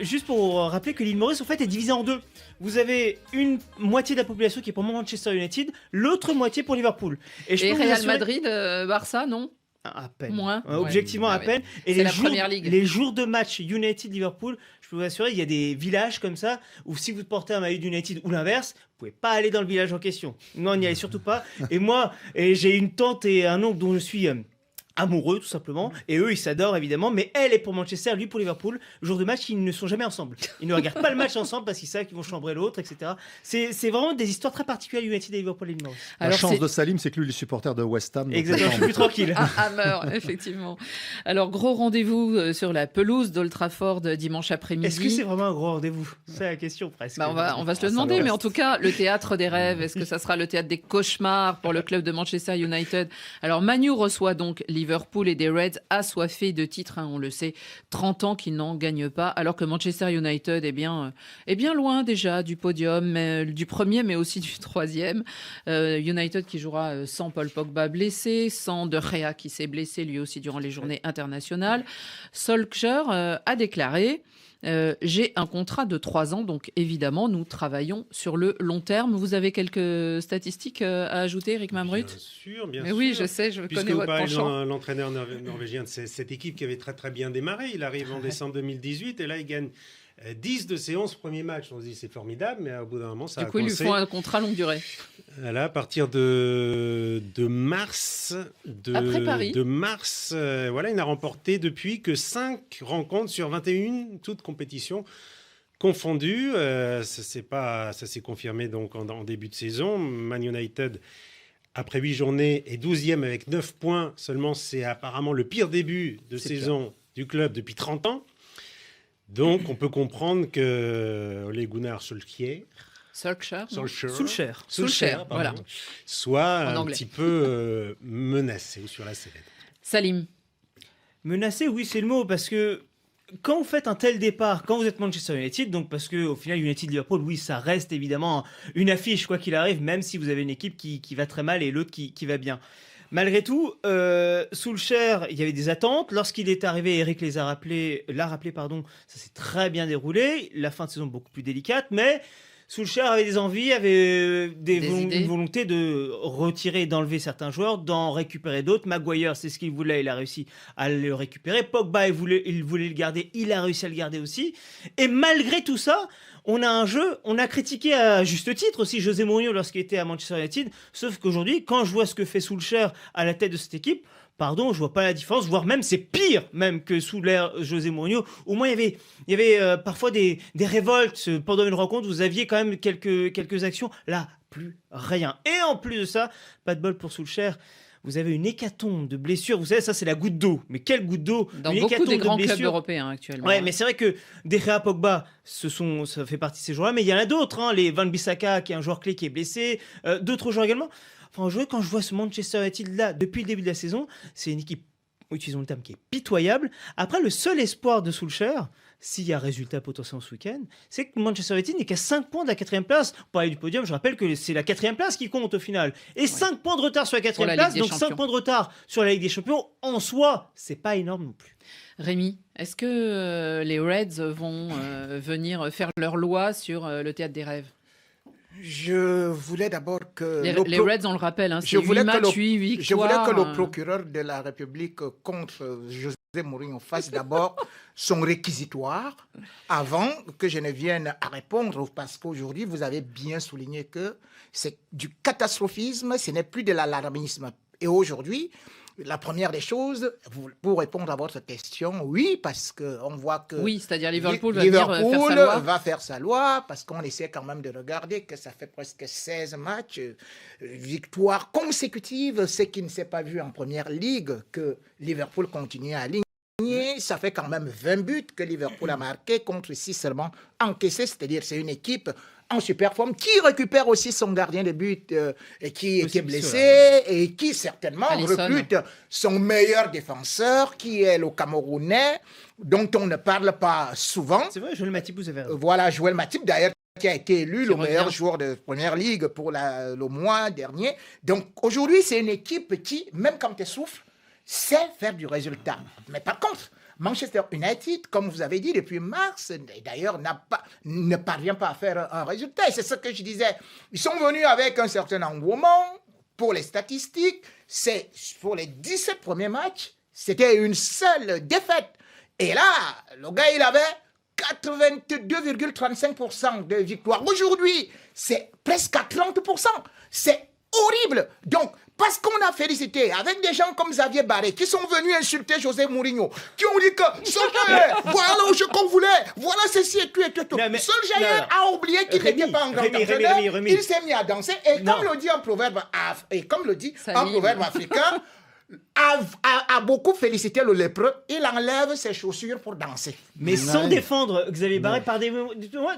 Juste pour rappeler que l'île Maurice, en fait, est divisée en 2. Vous avez une moitié de la population qui est pour Manchester United, l'autre moitié pour Liverpool. Et Real Madrid, Barça, non? À peine. Moins. Objectivement, à peine. Et les jours de match United-Liverpool, je peux vous assurer, il y a des villages comme ça où si vous portez un maillot d'United ou l'inverse, vous pouvez pas aller dans le village en question. Non, n'y allez surtout pas. Et moi, j'ai une tante et un oncle dont je suis amoureux tout simplement, et eux ils s'adorent évidemment, mais elle est pour Manchester, lui pour Liverpool. Le jour de match, ils ne sont jamais ensemble, ils ne regardent pas le match ensemble parce qu'ils savent qu'ils vont chambrer l'autre, etc. C'est vraiment des histoires très particulières, United et Liverpool et Norris. La chance de Salim, c'est que lui, il est supporter de West Ham. Exactement, je suis plus tranquille. Hammer, effectivement. Alors, gros rendez-vous sur la pelouse d'Old Trafford dimanche après-midi. Est-ce que c'est vraiment un gros rendez-vous? C'est la question presque. On va se le demander, mais en tout cas, le théâtre des rêves, est-ce que ça sera le théâtre des cauchemars pour le club de Manchester United? Alors, Manu reçoit donc Liverpool et des Reds assoiffés de titres, on le sait, 30 ans qu'ils n'en gagnent pas, alors que Manchester United est bien loin déjà du podium, du premier, mais aussi du troisième. United qui jouera sans Paul Pogba blessé, sans De Gea qui s'est blessé lui aussi durant les journées internationales. Solskjaer a déclaré j'ai un contrat de 3 ans, donc évidemment, nous travaillons sur le long terme. Vous avez quelques statistiques à ajouter, Eric Mamrut? Bien Mais sûr. Oui, je sais, je connais votre penchant. Puisque vous parlez de l'entraîneur norvégien de cette équipe qui avait très très bien démarré, il arrive en décembre 2018 et là il gagne 10 de ses 11 premiers matchs. On se dit c'est formidable, mais au bout d'un moment ça a Du coup, ils lui font un contrat longue durée. Là, à partir de mars, après Paris. De mars, il n'a remporté depuis que 5 rencontres sur 21, toutes compétitions confondues. Ça s'est confirmé donc en début de saison. Man United, après 8 journées, est 12e avec 9 points. Seulement, c'est apparemment le pire début de saison du club depuis 30 ans. Donc, on peut comprendre que Ole Gunnar Solskjaer voilà. soit un petit peu menacé sur la sellette. Salim. Menacé, oui, c'est le mot, parce que quand vous faites un tel départ, quand vous êtes Manchester United, donc parce qu'au final, United-Liverpool, oui, ça reste évidemment une affiche, quoi qu'il arrive, même si vous avez une équipe qui va très mal et l'autre qui va bien. Malgré tout, Solskjaer, il y avait des attentes. Lorsqu'il est arrivé, Eric l'a rappelé, ça s'est très bien déroulé. La fin de saison beaucoup plus délicate, mais Solskjaer avait des envies, avait une volonté de retirer et d'enlever certains joueurs, d'en récupérer d'autres. Maguire, c'est ce qu'il voulait, il a réussi à le récupérer. Pogba, il voulait le garder, il a réussi à le garder aussi. Et malgré tout ça, on a un jeu, on a critiqué à juste titre aussi José Mourinho lorsqu'il était à Manchester United, sauf qu'aujourd'hui, quand je vois ce que fait Solskjaer à la tête de cette équipe, je vois pas la différence, voire même c'est pire même que sous l'ère José Mourinho. Au moins il y avait parfois des révoltes pendant une rencontre, vous aviez quand même quelques actions, là plus rien. Et en plus de ça, pas de bol pour Solskjaer. Vous avez une hécatombe de blessures. Vous savez, ça, c'est la goutte d'eau. Mais quelle goutte d'eau! Dans beaucoup des grands clubs européens actuellement. Ouais, mais c'est vrai que De Gea, Pogba, ça fait partie de ces joueurs-là. Mais il y en a d'autres. Les Van Bissaka, qui est un joueur clé qui est blessé. D'autres joueurs également. Quand je vois ce Manchester United-là, depuis le début de la saison, c'est une équipe, utilisons le terme, qui est pitoyable. Après, le seul espoir de Solskjaer, s'il y a résultat potentiel ce week-end, c'est que Manchester United n'est qu'à 5 points de la 4e place. Pour parler du podium, je rappelle que c'est la 4e place qui compte au final. Et 5 points de retard sur la 4e place, donc 5 points de retard sur la Ligue des Champions, en soi, c'est pas énorme non plus. Rémi, est-ce que les Reds vont venir faire leur loi sur le théâtre des rêves? Je voulais d'abord que... Les Reds, on le rappelle, c'est 8 matchs, 8 victoires. Je voulais que le procureur de la République contre José Mourinho fasse d'abord son réquisitoire avant que je ne vienne à répondre, parce qu'aujourd'hui, vous avez bien souligné que c'est du catastrophisme, ce n'est plus de l'alarmisme. Et aujourd'hui, la première des choses, pour répondre à votre question, oui, parce qu'on voit que... Oui, c'est-à-dire Liverpool va faire sa loi, parce qu'on essaie quand même de regarder que ça fait presque 16 matchs, victoires consécutives, ce qui ne s'est pas vu en première ligue, que Liverpool continue à aligner. Ça fait quand même 20 buts que Liverpool a marqué contre 6 seulement encaissés, c'est-à-dire c'est une équipe en super forme, qui récupère aussi son gardien de but et qui est blessé, et qui certainement recrute son meilleur défenseur, qui est le Camerounais, dont on ne parle pas souvent. C'est vrai, Joël Matip, vous avez raison. Voilà, Joël Matip, d'ailleurs, qui a été élu le meilleur joueur de Première Ligue pour le mois dernier. Donc aujourd'hui, c'est une équipe qui, même quand elle souffre, sait faire du résultat. Mais par contre, Manchester United, comme vous avez dit, depuis mars, d'ailleurs, ne parvient pas à faire un résultat. Et c'est ce que je disais. Ils sont venus avec un certain engouement pour les statistiques. C'est pour les 17 premiers matchs, c'était une seule défaite. Et là, le gars, il avait 82,35% de victoire. Aujourd'hui, c'est presque à 30%. C'est horrible. Donc, Parce qu'on a félicité avec des gens comme Xavier Barré qui sont venus insulter José Mourinho, qui ont dit que Solskjaer, voilà où je qu'on voulait, voilà ceci et tout et tout. Solskjaer a oublié qu'il n'était pas un grand entraîneur, il s'est mis à danser et comme le dit un proverbe africain, a beaucoup félicité le lépreux, il enlève ses chaussures pour danser. Mais sans défendre Xavier Barré par des...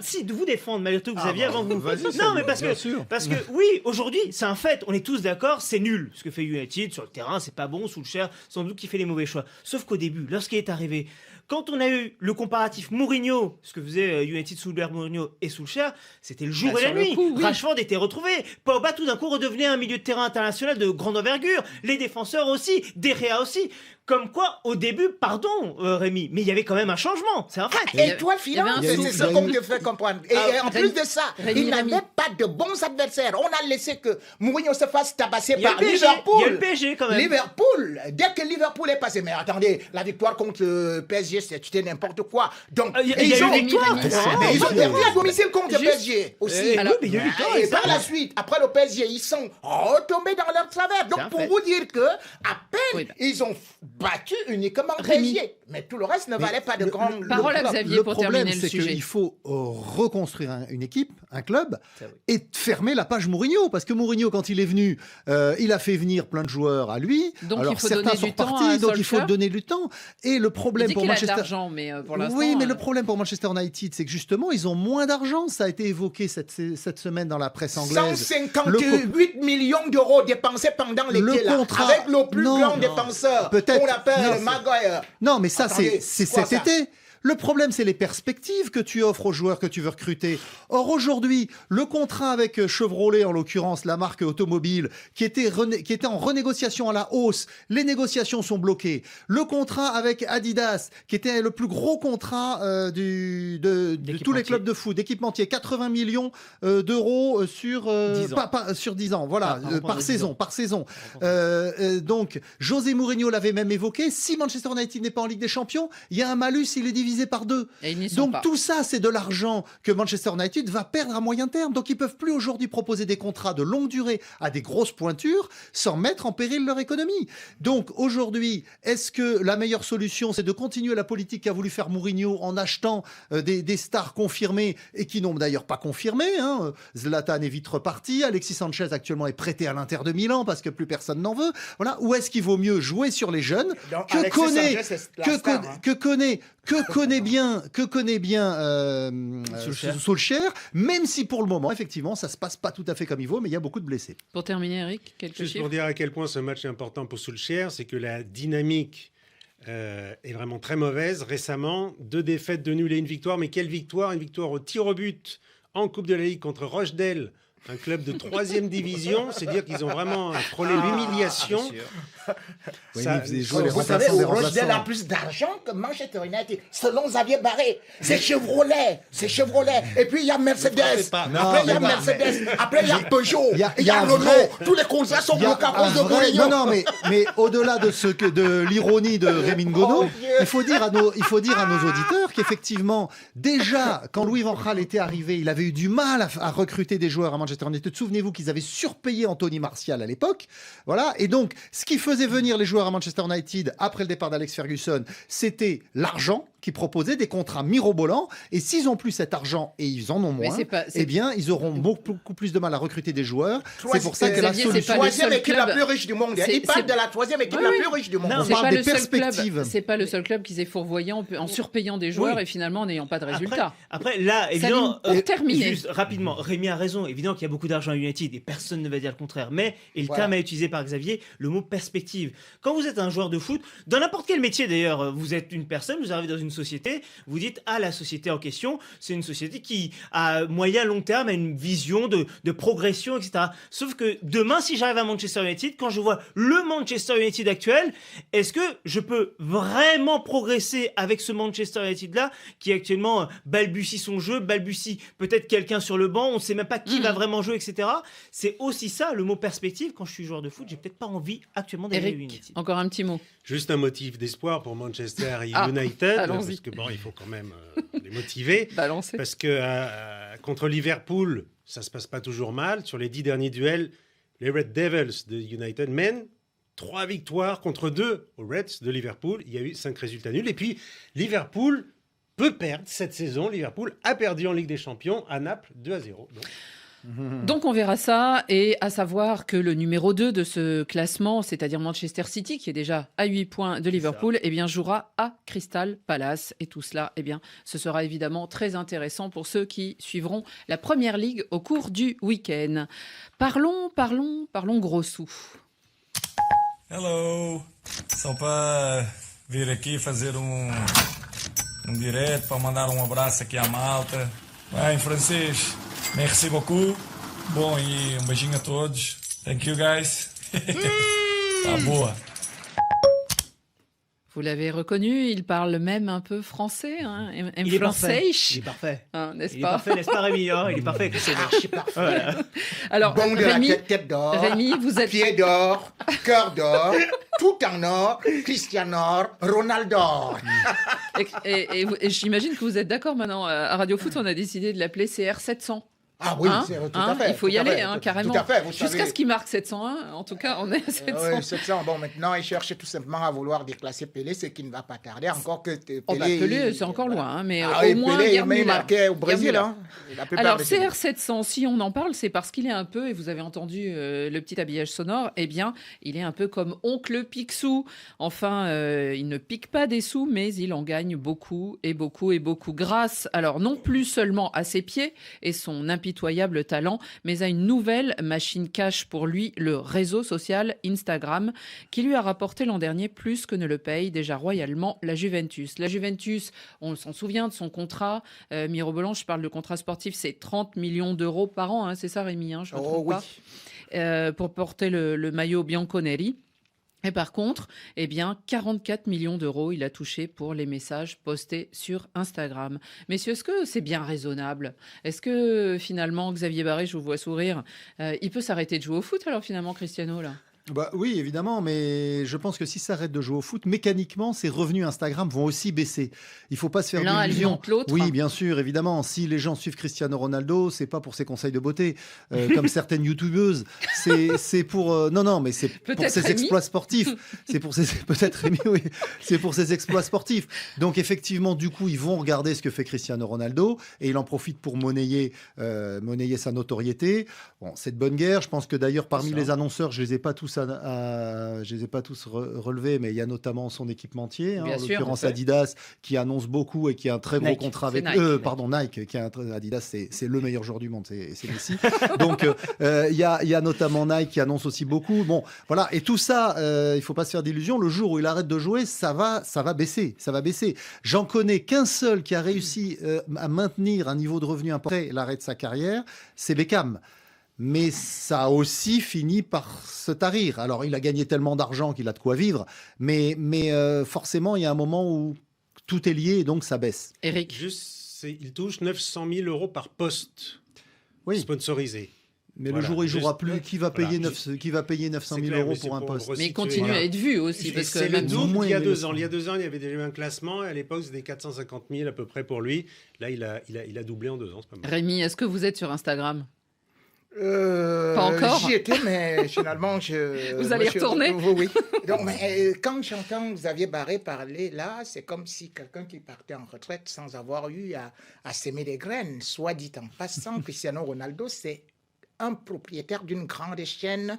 Si, de vous défendre malgré tout Xavier avant vous. Non, mais parce que oui, aujourd'hui, c'est un fait, on est tous d'accord, c'est nul. Ce que fait United sur le terrain, c'est pas bon, Solskjaer, sans doute qu'il fait les mauvais choix. Sauf qu'au début, lorsqu'il est arrivé, quand on a eu le comparatif Mourinho, ce que faisait United sous Mourinho et Solskjaer, c'était le jour et la nuit. Rashford était retrouvé. Pogba tout d'un coup redevenait un milieu de terrain international de grande envergure. Les défenseurs aussi, De Gea aussi. Comme quoi, au début, pardon Rémi, mais il y avait quand même un changement, c'est un fait. Et toi, Philin, c'est ce qu'on te fait comprendre. Et en plus de ça, il n'avait pas de bons adversaires. On a laissé que Mourinho se fasse tabasser par Liverpool. Il y a le PSG quand même. Liverpool, dès que Liverpool est passé, mais attendez, la victoire contre le PSG, c'était n'importe quoi. Donc, il y a eu une victoire. Mais ils ont perdu à domicile contre le PSG aussi. Et par la suite, après le PSG, ils sont retombés dans leur travers. Donc, pour vous dire que à peine ils ont battu uniquement PSG, mais tout le reste ne valait pas de grand. Parole à Xavier pour terminer le sujet. Il faut reconstruire une équipe, un club, et fermer la page Mourinho, parce que Mourinho, quand il est venu, il a fait venir plein de joueurs à lui. Donc alors il faut certains donner sont du temps partis, à donc il faut Solskjaer. donner du temps. Et le problème pour Manchester, mais pour l'instant, oui, mais le problème pour Manchester United, c'est que justement, ils ont moins d'argent. Ça a été évoqué cette semaine dans la presse anglaise. 158 millions d'euros dépensés pendant l'été là, avec le plus grand défenseur. Peut-être. On l'appelle Maguire. Non, mais ça, Attendez, c'est quoi, cet été. Le problème, c'est les perspectives que tu offres aux joueurs que tu veux recruter. Or, aujourd'hui, le contrat avec Chevrolet, en l'occurrence, la marque automobile, qui était en renégociation à la hausse, les négociations sont bloquées. Le contrat avec Adidas, qui était le plus gros contrat de tous les clubs de foot, d'équipementier, 80 millions d'euros sur 10 ans, voilà, par saison. Donc, José Mourinho l'avait même évoqué. Si Manchester United n'est pas en Ligue des Champions, il y a un malus, il est divisé par 2. Donc tout ça, c'est de l'argent que Manchester United va perdre à moyen terme. Donc ils peuvent plus aujourd'hui proposer des contrats de longue durée à des grosses pointures sans mettre en péril leur économie. Donc aujourd'hui, est-ce que la meilleure solution, c'est de continuer la politique qu'a voulu faire Mourinho en achetant des stars confirmées et qui n'ont d'ailleurs pas confirmé, hein. Zlatan est vite reparti, Alexis Sanchez actuellement est prêté à l'Inter de Milan parce que plus personne n'en veut. Voilà. Ou est-ce qu'il vaut mieux jouer sur les jeunes que connaît bien Solskjaer, même si pour le moment, effectivement, ça se passe pas tout à fait comme il vaut, mais il y a beaucoup de blessés. Pour terminer, Eric, quelques Juste chiffres. pour dire à quel point ce match est important pour Solskjaer, c'est que la dynamique est vraiment très mauvaise. Récemment, 2 défaites, 2 nuls et 1 victoire. Mais quelle victoire? Une victoire au tir au but en Coupe de la Ligue contre Rochdale, un club de 3e division. C'est dire qu'ils ont vraiment frôlé l'humiliation. Vous savez, Rochdale a plus d'argent que Manchester United, selon Xavier Barré. C'est Chevrolet. Et puis il y a Mercedes. Après il y a Mercedes. Après il y a Peugeot. Il y a Renault. Tous les contrats sont bloqués à cause de Mourinho. Non, mais au-delà de l'ironie de Rémi Ngono, il faut dire à nos auditeurs qu'effectivement, déjà, quand Louis van Gaal était arrivé, il avait eu du mal à recruter des joueurs à Manchester United. Souvenez-vous qu'ils avaient surpayé Anthony Martial à l'époque. Voilà. Et donc, ce qui faisait venir les joueurs à Manchester United après le départ d'Alex Ferguson, c'était l'argent qui proposait des contrats mirobolants. Et s'ils ont plus cet argent, et ils en ont moins, eh bien, ils auront beaucoup plus de mal à recruter des joueurs. C'est pour ça que la solution... Troisième équipe la plus riche du monde. Il parle de la 3e équipe la plus riche du monde. On parle des perspectives. C'est pas le seul club qui s'est fourvoyé en surpayant des joueurs et finalement en n'ayant pas de résultats. Après là, évidemment, pour terminer. Juste rapidement, Rémi a raison. Évidemment qu'il y a beaucoup d'argent à United et personne ne va dire le contraire. Mais, et le terme à utiliser par Xavier, le mot perspective. Quand vous êtes un joueur de foot, dans n'importe quel métier d'ailleurs, vous êtes une personne, vous arrivez dans une société, vous dites la société en question, c'est une société qui à moyen long terme a une vision de progression, etc. Sauf que demain, si j'arrive à Manchester United, quand je vois le Manchester United actuel, est-ce que je peux vraiment progresser avec ce Manchester United là qui actuellement balbutie son jeu, balbutie peut-être quelqu'un sur le banc, on ne sait même pas qui va vraiment jouer, etc. C'est aussi ça le mot perspective. Quand je suis joueur de foot, j'ai peut-être pas envie actuellement d'aller à United. Encore un petit mot. Juste un motif d'espoir pour Manchester United, parce que bon, il faut quand même les motiver. Parce que contre Liverpool, ça se passe pas toujours mal. Sur les 10 derniers duels, les Red Devils de United mènent 3 victoires contre 2 aux Reds de Liverpool. Il y a eu 5 résultats nuls. Et puis, Liverpool peut perdre cette saison. Liverpool a perdu en Ligue des Champions à Naples 2-0. Donc on verra ça, et à savoir que le numéro 2 de ce classement, c'est-à-dire Manchester City, qui est déjà à 8 points de Liverpool, eh bien, jouera à Crystal Palace. Et tout cela, eh bien, ce sera évidemment très intéressant pour ceux qui suivront la Première Ligue au cours du week-end. Parlons gros sous. Hello! Só para vir aqui fazer direto, para mandar abraço aqui à malta. Em francês, merci beaucoup. Bom, e beijinho a todos. Thank you, guys. Tá boa. Vous l'avez reconnu, il parle même un peu français. Hein, il est parfait. Il est parfait. Hein, n'est-ce il pas? est parfait, n'est-ce pas, Rémi? Il est parfait. Archi parfait. Voilà. Alors, bon de Rémi, la tête d'or, Rémi, vous êtes... pied d'or, cœur d'or, tout en or, Cristiano Ronaldo. Et j'imagine que vous êtes d'accord maintenant. À Radio Foot, on a décidé de l'appeler CR700. Ah oui, hein, tout à fait. Il faut y aller, carrément. Tout à fait, jusqu'à ce qu'il marque 701, en tout cas, on est à 700. Oui, 700. Bon, maintenant, il cherche tout simplement à vouloir déclasser Pelé, ce qui ne va pas tarder. Encore que Pelé... Pelé, c'est encore loin, hein, mais au moins... Pelé, il marquait au Brésil. Hein, alors, CR700, si on en parle, c'est parce qu'il est un peu, et vous avez entendu le petit habillage sonore, eh bien, il est un peu comme Oncle Picsou. Enfin, il ne pique pas des sous, mais il en gagne beaucoup, et beaucoup, et beaucoup. Grâce, alors, non plus seulement à ses pieds et son impitoyable talent, mais à une nouvelle machine cash pour lui, le réseau social Instagram, qui lui a rapporté l'an dernier plus que ne le paye déjà royalement la Juventus. La Juventus, on s'en souvient de son contrat. Mirobolan, je parle de contrat sportif, c'est 30 millions d'euros par an, hein, c'est ça Rémi, hein, je ne me trompe pas, pour porter le maillot bianconeri. Et par contre, eh bien, 44 millions d'euros il a touché pour les messages postés sur Instagram. Messieurs, est-ce que c'est bien raisonnable? Est-ce que finalement, Xavier Barré, je vous vois sourire, il peut s'arrêter de jouer au foot alors finalement, Cristiano, là? Bah, oui, évidemment, mais je pense que si ça arrête de jouer au foot, mécaniquement, ses revenus Instagram vont aussi baisser. Il ne faut pas se faire d'illusions. L'un l'autre. Oui, bien sûr, évidemment. Si les gens suivent Cristiano Ronaldo, c'est pas pour ses conseils de beauté, comme certaines youtubeuses. C'est pour non, mais c'est pour ses exploits sportifs. C'est pour ses peut-être Rémi, oui. C'est pour ses exploits sportifs. Donc effectivement, du coup, ils vont regarder ce que fait Cristiano Ronaldo et il en profite pour monnayer sa notoriété. Bon, c'est de bonne guerre. Je pense que d'ailleurs, parmi les annonceurs, je les ai pas tous relevés, mais il y a notamment son équipementier, en l'occurrence Adidas, qui annonce beaucoup et qui a un très gros contrat avec Nike, qui a Adidas, c'est le meilleur joueur du monde, c'est Messi. Donc il y a notamment Nike qui annonce aussi beaucoup. Bon, voilà, et tout ça, il faut pas se faire d'illusions. Le jour où il arrête de jouer, ça va baisser, J'en connais qu'un seul qui a réussi à maintenir un niveau de revenu important après l'arrêt de sa carrière, c'est Beckham. Mais ça a aussi fini par se tarir. Alors, il a gagné tellement d'argent qu'il a de quoi vivre, mais forcément, il y a un moment où tout est lié et donc ça baisse. Eric, il touche 900 000 euros par poste sponsorisé. Mais le jour où il jouera plus, qui va payer 900 000 euros pour un poste? Mais il continue à être vu aussi. Parce que c'est le double il y a 2 ans. Il y a 2 ans, il y avait déjà eu un classement. Et à l'époque, c'était 450 000 à peu près pour lui. Là, il a doublé en 2 ans. C'est pas mal. Rémi, est-ce que vous êtes sur Instagram? Pas encore. J'y étais, mais finalement, Vous allez retourner? Oui. Donc, mais, quand j'entends Xavier Barré parler, là, c'est comme si quelqu'un qui partait en retraite sans avoir eu à s'aimer des graines. Soit dit en passant, Cristiano Ronaldo, c'est un propriétaire d'une grande chaîne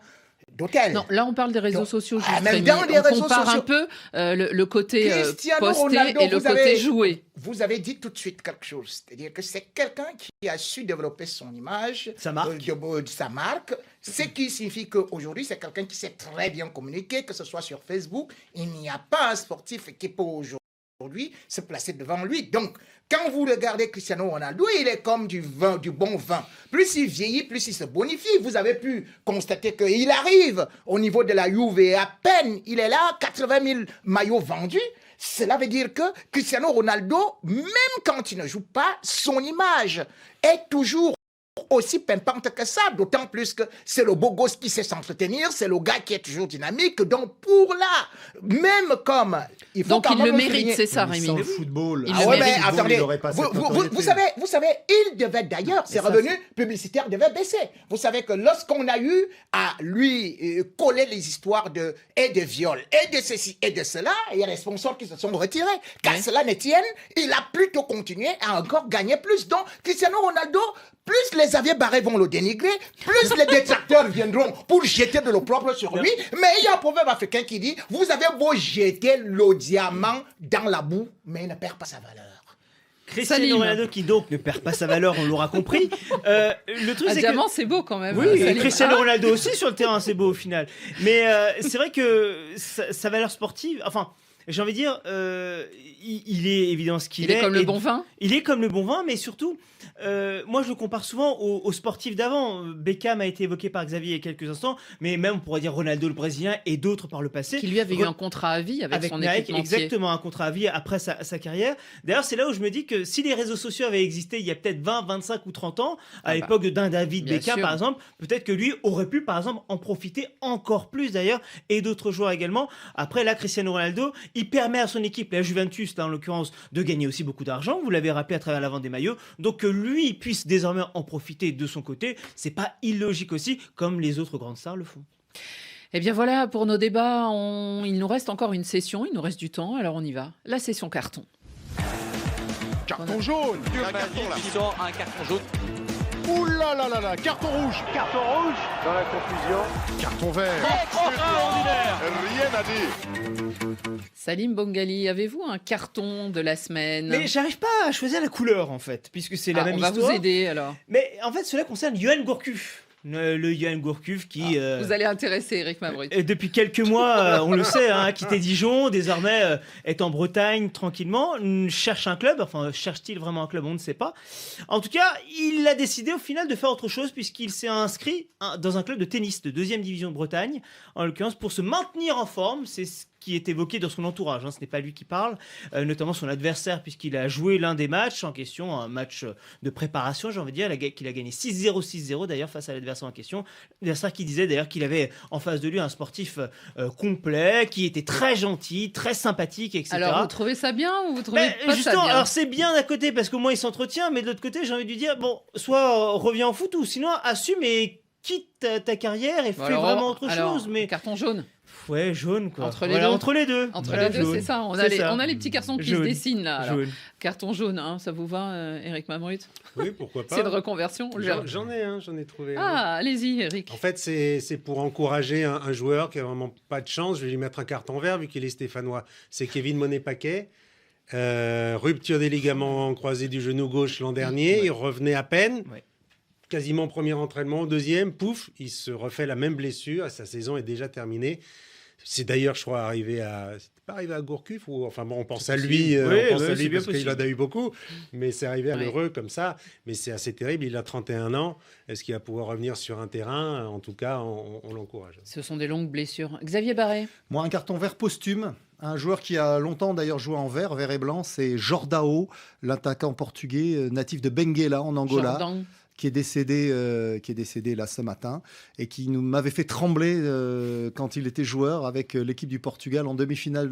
d'hôtels. Non, là on parle des réseaux sociaux. Même dans les réseaux compare sociaux. un peu le côté Cristiano posté Ronaldo, et le côté joué. Vous avez dit tout de suite quelque chose, c'est-à-dire que c'est quelqu'un qui a su développer son image, sa marque, ce qui signifie qu'aujourd'hui c'est quelqu'un qui sait très bien communiquer, que ce soit sur Facebook. Il n'y a pas un sportif qui peut aujourd'hui se placer devant lui. Donc, quand vous regardez Cristiano Ronaldo, il est comme du bon vin. Plus il vieillit, plus il se bonifie. Vous avez pu constater qu'il arrive au niveau de la Juve et à peine il est là, 80 000 maillots vendus. Cela veut dire que Cristiano Ronaldo, même quand il ne joue pas, son image est toujours aussi pimpante que ça, d'autant plus que c'est le beau gosse qui sait s'entretenir, c'est le gars qui est toujours dynamique, donc pour là, même comme... Il faut donc quand il même le mérite, souligner- c'est ça, Rémi. Sans le football, Il Ah le ouais, mérite. mais attendez, vous savez, il devait d'ailleurs, ses revenus publicitaires devaient baisser. Vous savez que lorsqu'on a eu à lui coller les histoires de viol et de ceci et de cela, il y a des sponsors qui se sont retirés. Qu'à cela ne tienne, il a plutôt continué à encore gagner plus. Donc, Cristiano Ronaldo, plus les aviers barrés vont le dénigrer, plus les détracteurs viendront pour jeter de l'opprobre sur lui. Mais il y a un proverbe africain qui dit, vous avez beau jeter le diamant dans la boue, mais il ne perd pas sa valeur. Cristiano Ronaldo qui donc ne perd pas sa valeur, on l'aura compris. Le truc, c'est diamant, c'est beau quand même. Oui, et Salim. Cristiano Ronaldo aussi sur le terrain, c'est beau au final. Mais c'est vrai que sa valeur sportive, enfin, j'ai envie de dire, il est évidemment ce qu'il est. Il est comme le bon vin. Il est comme le bon vin, mais surtout, moi je le compare souvent aux sportifs d'avant. Beckham a été évoqué par Xavier il y a quelques instants, mais même on pourrait dire Ronaldo le Brésilien et d'autres par le passé. Qui lui avait eu un contrat à vie avec son Nike, équipementier. exactement, un contrat à vie après sa carrière. D'ailleurs, c'est là où je me dis que si les réseaux sociaux avaient existé il y a peut-être 20, 25 ou 30 ans, à l'époque d'un David bien Beckham sûr. par exemple, peut-être que lui aurait pu par exemple en profiter encore plus d'ailleurs, et d'autres joueurs également. Après là, Cristiano Ronaldo, il permet à son équipe, la Juventus là, en l'occurrence, de gagner aussi beaucoup d'argent, vous l'avez rappelé à travers la vente des maillots, donc que lui puisse désormais en profiter de son côté, c'est pas illogique aussi, comme les autres grandes stars le font. Eh bien voilà, pour nos débats, il nous reste encore une session, il nous reste du temps, alors on y va. La session carton. Carton jaune. Un carton là. Qui sort un carton jaune. Ouh là là là là, carton rouge. Carton rouge. Dans la confusion. Carton vert. Extraordinaire. Rien à dire. Salim Bongali, avez-vous un carton de la semaine? Mais j'arrive pas à choisir la couleur en fait, puisque c'est la même on va histoire. vous aider alors. Mais en fait, cela concerne Yoann Gourcuff. Le Yoann Gourcuff qui... Vous allez intéresser Eric Mabry. Depuis quelques mois, on le sait, a quitté Dijon, désormais est en Bretagne tranquillement, cherche un club, enfin cherche-t-il vraiment un club, on ne sait pas. En tout cas, il a décidé au final de faire autre chose puisqu'il s'est inscrit dans un club de tennis de 2e division de Bretagne, en l'occurrence pour se maintenir en forme, c'est ce qui est évoqué dans son entourage, ce n'est pas lui qui parle, notamment son adversaire puisqu'il a joué l'un des matchs en question, un match de préparation, j'ai envie de dire, qu'il a gagné 6-0, 6-0 d'ailleurs face à l'adversaire en question, l'adversaire qui disait d'ailleurs qu'il avait en face de lui un sportif complet, qui était très gentil, très sympathique, etc. Alors vous trouvez ça bien ou vous trouvez pas justement, ça bien? alors c'est bien d'un côté parce qu'au moins il s'entretient, mais de l'autre côté j'ai envie de lui dire, bon, soit reviens en foot ou sinon assume et quitte ta carrière et fais vraiment autre chose. Mais carton jaune. Ouais, jaune quoi. Entre les deux. Entre les deux. Entre Voilà, les deux, jaune. c'est ça. On a les petits cartons qui Jaune. se dessinent là. Alors. Jaune. Carton jaune, ça vous va, Eric Mamrut? Oui, pourquoi pas. C'est de reconversion. J'en ai trouvé. Ah, allez-y, Eric. En fait, c'est pour encourager un joueur qui a vraiment pas de chance. Je vais lui mettre un carton vert vu qu'il est stéphanois. C'est Kevin Monet-Paquet. Rupture des ligaments croisés du genou gauche l'an dernier. Il revenait à peine. Ouais. Quasiment premier entraînement, deuxième, pouf, il se refait la même blessure. Sa saison est déjà terminée. C'est d'ailleurs, je crois, c'était pas arrivé à Gourcuff ou enfin bon, on pense à lui, parce qu'il en a eu beaucoup, mais c'est arrivé à l'heureux comme ça. Mais c'est assez terrible. Il a 31 ans. Est-ce qu'il va pouvoir revenir sur un terrain? En tout cas, on l'encourage. Ce sont des longues blessures. Xavier Barret. Moi, un carton vert posthume. Un joueur qui a longtemps d'ailleurs joué en vert et blanc, c'est Jordao, l'attaquant portugais natif de Benguela en Angola. Jordan. Qui est décédé là ce matin et qui m'avait fait trembler quand il était joueur avec l'équipe du Portugal en demi-finale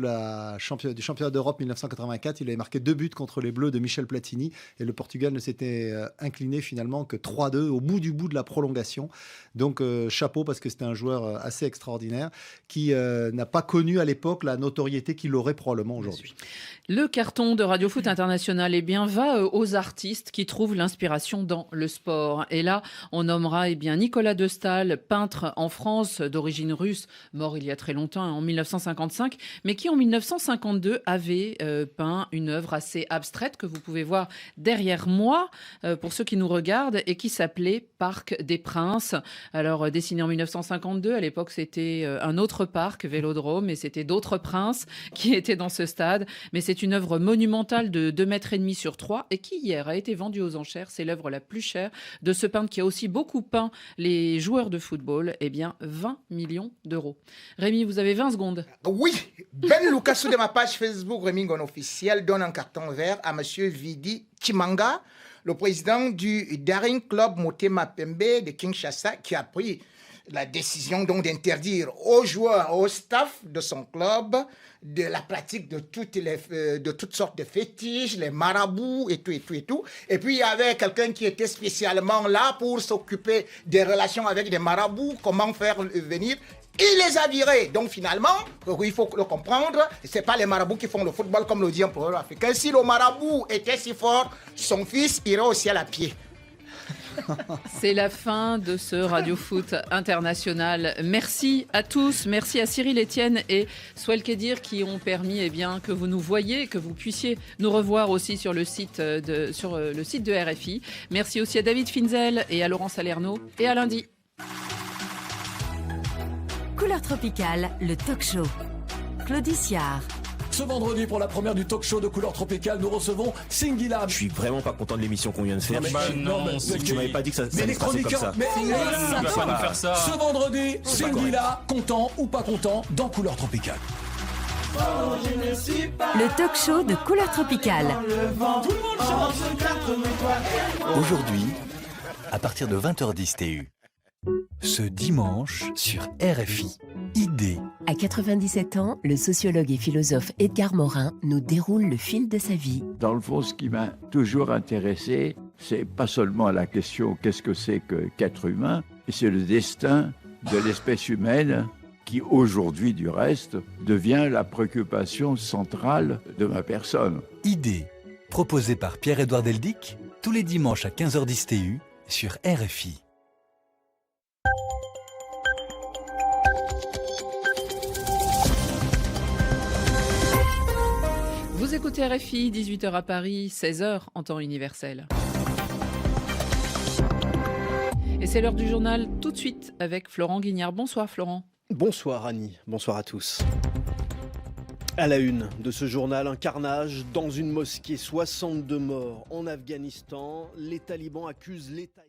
du championnat d'Europe 1984. Il avait marqué 2 buts contre les Bleus de Michel Platini et le Portugal ne s'était incliné finalement que 3-2 au bout de la prolongation. Donc chapeau parce que c'était un joueur assez extraordinaire qui n'a pas connu à l'époque la notoriété qu'il aurait probablement aujourd'hui. Le carton de Radio Foot International va aux artistes qui trouvent l'inspiration dans le sport. Et là, on nommera Nicolas de Staël, peintre en France d'origine russe, mort il y a très longtemps, en 1955, mais qui en 1952 avait peint une œuvre assez abstraite que vous pouvez voir derrière moi, pour ceux qui nous regardent, et qui s'appelait Parc des Princes. Alors, dessiné en 1952, à l'époque c'était un autre parc, Vélodrome, et c'était d'autres princes qui étaient dans ce stade. Mais c'est une œuvre monumentale de 2,5 mètres sur 3 et qui hier a été vendue aux enchères. C'est l'œuvre la plus chère de ce peintre qui a aussi beaucoup peint les joueurs de football, eh bien 20 millions d'euros. Rémi, vous avez 20 secondes. Oui, Ben Lucasso de ma page Facebook Rémi Gon officiel donne un carton vert à monsieur Vidi Chimanga, le président du Daring Club Motema Pembe de Kinshasa, qui a pris la décision donc d'interdire aux joueurs, au staff de son club, de la pratique de toutes sortes de fétiches, les marabouts et tout. Et puis il y avait quelqu'un qui était spécialement là pour s'occuper des relations avec des marabouts, comment faire venir. Il les a virés. Donc finalement, il faut le comprendre, c'est pas les marabouts qui font le football comme le dit un proverbe africain. Si le marabout était si fort, son fils irait au ciel à pied. C'est la fin de ce Radio Foot International. Merci à tous, merci à Cyril Etienne et Souel Kedir qui ont permis que vous nous voyiez, que vous puissiez nous revoir aussi sur le site de RFI. Merci aussi à David Finzel et à Laurent Salerno et à lundi. Couleur tropicale, le talk show. Claudie Siard. Ce vendredi, pour la première du talk show de Couleur Tropicale, nous recevons Singila. Je suis vraiment pas content de l'émission qu'on vient de faire. Non, tu m'avais pas dit que ça se passait comme ça. Mais pas nous faire ça. Ce vendredi, Singila, content ou pas content, dans Couleur Tropicale. Le talk show de Couleur Tropicale. Aujourd'hui, à partir de 20h10 TU. Ce dimanche sur RFI, Idée. À 97 ans, le sociologue et philosophe Edgar Morin nous déroule le fil de sa vie. Dans le fond, ce qui m'a toujours intéressé, c'est pas seulement la question qu'est-ce que c'est qu'être humain, mais c'est le destin de l'espèce humaine qui aujourd'hui, du reste, devient la préoccupation centrale de ma personne. Idée, proposée par Pierre-Édouard Deldic, tous les dimanches à 15h10 TU sur RFI. Vous écoutez RFI, 18h à Paris, 16h en temps universel. Et c'est l'heure du journal tout de suite avec Florent Guignard. Bonsoir Florent. Bonsoir Annie, bonsoir à tous. À la une de ce journal, un carnage dans une mosquée, 62 morts en Afghanistan. Les talibans accusent l'État.